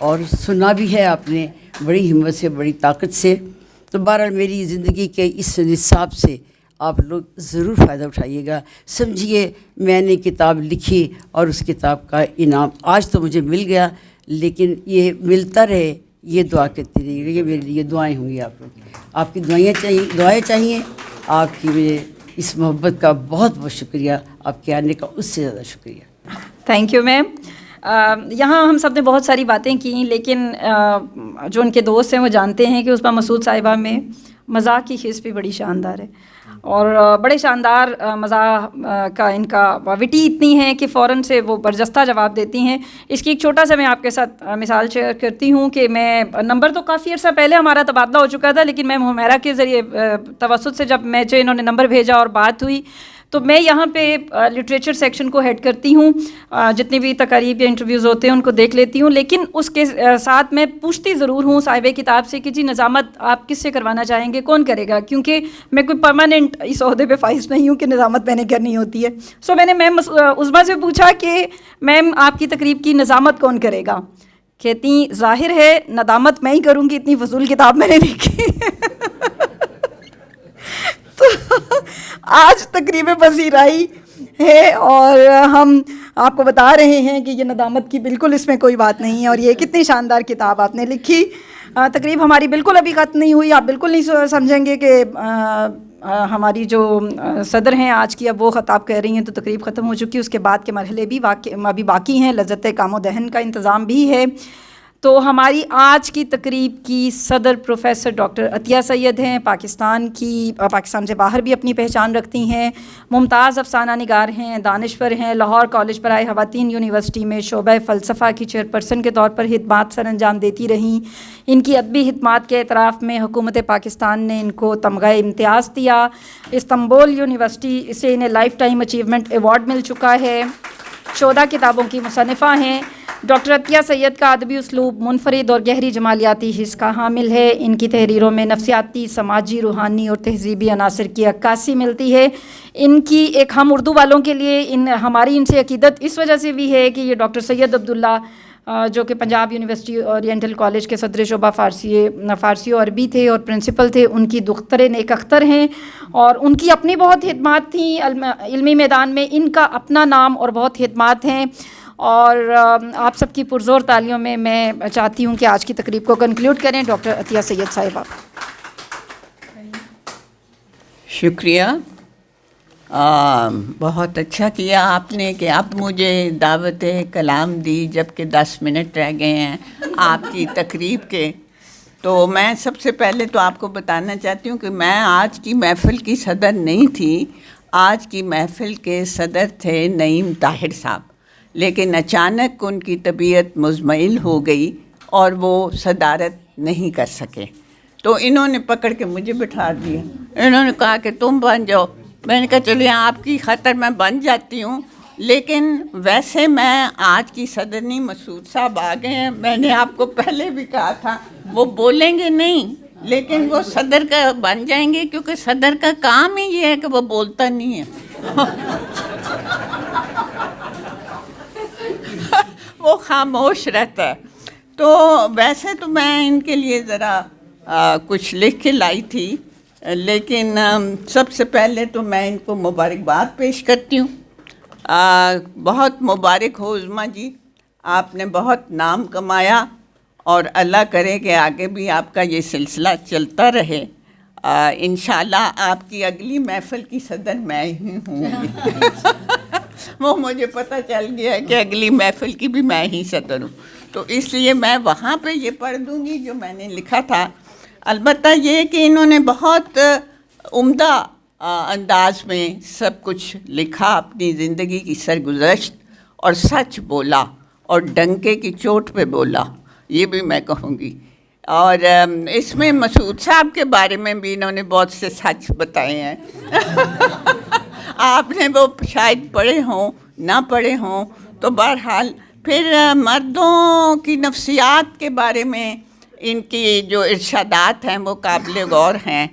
اور سنا بھی ہے آپ نے بڑی ہمت سے, بڑی طاقت سے. تو بہرحال میری زندگی کے اس نصاب سے آپ لوگ ضرور فائدہ اٹھائیے گا. سمجھیے میں نے کتاب لکھی اور اس کتاب کا انعام آج تو مجھے مل گیا, لیکن یہ ملتا رہے, یہ دعا کرتی رہیے گا. یہ میرے لیے دعائیں ہوں گی. آپ لوگ آپ کی دعائیں چاہیے. آپ کی مجھے اس محبت کا بہت بہت شکریہ, آپ کے آنے کا اس سے زیادہ شکریہ. Thank you ma'am. یہاں ہم سب نے بہت ساری باتیں کیں, لیکن جو ان کے دوست ہیں وہ جانتے ہیں کہ عظمیٰ مسعود صاحبہ میں مزاح کی حص بھی بڑی شاندار ہے, اور بڑے شاندار مزاح کا ان کا وٹی اتنی ہے کہ فوراً سے وہ برجستہ جواب دیتی ہیں. اس کی ایک چھوٹا سا میں آپ کے ساتھ مثال شیئر کرتی ہوں کہ میں نمبر تو کافی عرصہ پہلے ہمارا تبادلہ ہو چکا تھا, لیکن میں حمیرہ کے ذریعے توسط سے جب انہوں نے نمبر بھیجا اور بات ہوئی, تو میں یہاں پہ لٹریچر سیکشن کو ہیڈ کرتی ہوں، جتنے بھی تقاریب یا انٹرویوز ہوتے ہیں ان کو دیکھ لیتی ہوں، لیکن اس کے ساتھ میں پوچھتی ضرور ہوں صاحب کتاب سے کہ جی نظامت آپ کس سے کروانا چاہیں گے، کون کرے گا، کیونکہ میں کوئی پرماننٹ اس عہدے پہ فائز نہیں ہوں کہ نظامت میں نے کرنی ہوتی ہے. سو میں نے میم عظمیٰ سے پوچھا کہ میم آپ کی تقریب کی نظامت کون کرے گا؟ کہتی ظاہر ہے ندامت میں ہی کروں گی، اتنی فضول کتاب میں نے لکھی. تو آج تقریب پذیرائی ہے اور ہم آپ کو بتا رہے ہیں کہ یہ ندامت کی بالکل اس میں کوئی بات نہیں ہے، اور یہ کتنی شاندار کتاب آپ نے لکھی. تقریب ہماری بالکل ابھی ختم نہیں ہوئی، آپ بالکل نہیں سمجھیں گے کہ ہماری جو صدر ہیں آج کی اب وہ خطاب کہہ رہی ہیں تو تقریب ختم ہو چکی، اس کے بعد کے مرحلے بھی ابھی باقی ہیں، لذت کام و دہن کا انتظام بھی ہے. تو ہماری آج کی تقریب کی صدر پروفیسر ڈاکٹر عطیہ سید ہیں، پاکستان سے باہر بھی اپنی پہچان رکھتی ہیں، ممتاز افسانہ نگار ہیں، دانشور ہیں، لاہور کالج برائے خواتین یونیورسٹی میں شعبہ فلسفہ کی چیئرپرسن کے طور پر خدمات سر انجام دیتی رہیں. ان کی ادبی خدمات کے اعتراف میں حکومت پاکستان نے ان کو تمغہ امتیاز دیا. استنبول یونیورسٹی سے انہیں لائف ٹائم اچیومنٹ ایوارڈ مل چکا ہے. 14 کتابوں کی مصنفہ ہیں. ڈاکٹر عطیہ سید کا ادبی اسلوب منفرد اور گہری جمالیاتی حس کا حامل ہے. ان کی تحریروں میں نفسیاتی، سماجی، روحانی اور تہذیبی عناصر کی عکاسی ملتی ہے. ان کی ایک ہم اردو والوں کے لیے ہماری ان سے عقیدت اس وجہ سے بھی ہے کہ یہ ڈاکٹر سید عبداللہ جو کہ پنجاب یونیورسٹی اورینٹل کالج کے صدر شعبہ فارسی و عربی تھے اور پرنسپل تھے، ان کی دختر نیک اختر ہیں اور ان کی اپنی بہت خدمات تھیں علمی میدان میں. ان کا اپنا نام اور بہت خدمات ہیں، اور آپ سب کی پرزور تالیوں میں چاہتی ہوں کہ آج کی تقریب کو کنکلیوڈ کریں. ڈاکٹر عطیہ سید صاحبہ. شکریہ، بہت اچھا کیا آپ نے کہ اب مجھے دعوت کلام دی جب کہ 10 منٹ رہ گئے ہیں آپ کی تقریب کے. تو میں سب سے پہلے تو آپ کو بتانا چاہتی ہوں کہ میں آج کی محفل کی صدر نہیں تھی. آج کی محفل کے صدر تھے نعیم طاہر صاحب، لیکن اچانک ان کی طبیعت مزمحل ہو گئی اور وہ صدارت نہیں کر سکے، تو انہوں نے پکڑ کے مجھے بٹھا دیا. انہوں نے کہا کہ تم بن جاؤ. میں نے کہا چلیے آپ کی خاطر میں بن جاتی ہوں، لیکن ویسے میں آج کی صدر نہیں. مسعود صاحب آ گئے ہیں، میں نے آپ کو پہلے بھی کہا تھا وہ بولیں گے نہیں لیکن وہ صدر کا بن جائیں گے، کیونکہ صدر کا کام ہی یہ ہے کہ وہ بولتا نہیں ہے. وہ خاموش رہتا ہے. تو ویسے تو میں ان کے لیے ذرا کچھ لکھ کے لائی تھی، لیکن سب سے پہلے تو میں ان کو مبارکباد پیش کرتی ہوں. بہت مبارک ہو عظمیٰ جی، آپ نے بہت نام کمایا اور اللہ کرے کہ آگے بھی آپ کا یہ سلسلہ چلتا رہے. انشاءاللہ آپ کی اگلی محفل کی صدر میں ہی ہوں گی. وہ مجھے پتہ چل گیا ہے کہ اگلی محفل کی بھی میں ہی صدر ہوں، تو اس لیے میں وہاں پہ یہ پڑھ دوں گی جو میں نے لکھا تھا. البتہ یہ کہ انہوں نے بہت عمدہ انداز میں سب کچھ لکھا، اپنی زندگی کی سرگزشت، اور سچ بولا اور ڈنکے کی چوٹ پہ بولا، یہ بھی میں کہوں گی. اور اس میں مسعود صاحب کے بارے میں بھی انہوں نے بہت سے سچ بتائے ہیں. آپ نے وہ شاید پڑھے ہوں نہ پڑھے ہوں، تو بہرحال پھر مردوں کی نفسیات کے بارے میں ان کی جو ارشادات ہیں وہ قابل غور ہیں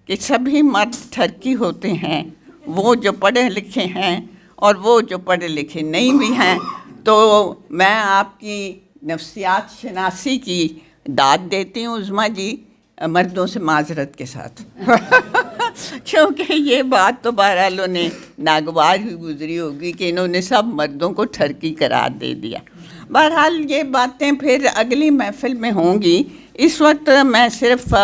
کہ سبھی مرد ٹھرکی ہوتے ہیں، وہ جو پڑھے لکھے ہیں اور وہ جو پڑھے لکھے نہیں بھی ہیں. تو میں آپ کی نفسیات شناسی کی داد دیتی ہوں عظمیٰ جی، مردوں سے معذرت کے ساتھ. کیونکہ یہ بات تو بہرحال انہیں ناگوار ہی گزری ہوگی کہ انہوں نے سب مردوں کو ٹھرکی قرار دے دیا. بہرحال یہ باتیں پھر اگلی محفل میں ہوں گی. اس وقت میں صرف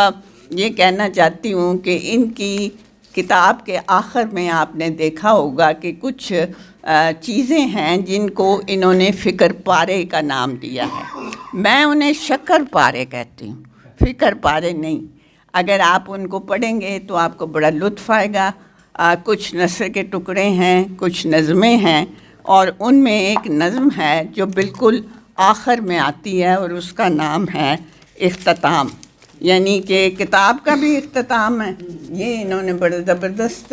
یہ کہنا چاہتی ہوں کہ ان کی کتاب کے آخر میں آپ نے دیکھا ہوگا کہ کچھ چیزیں ہیں جن کو انہوں نے فکر پارے کا نام دیا ہے. میں انہیں شکر پارے کہتی ہوں، فکر پارے نہیں. اگر آپ ان کو پڑھیں گے تو آپ کو بڑا لطف آئے گا. کچھ نثر کے ٹکڑے ہیں، کچھ نظمیں ہیں، اور ان میں ایک نظم ہے جو بالکل آخر میں آتی ہے اور اس کا نام ہے اختتام، یعنی کہ کتاب کا بھی اختتام ہے. یہ انہوں نے بڑا زبردست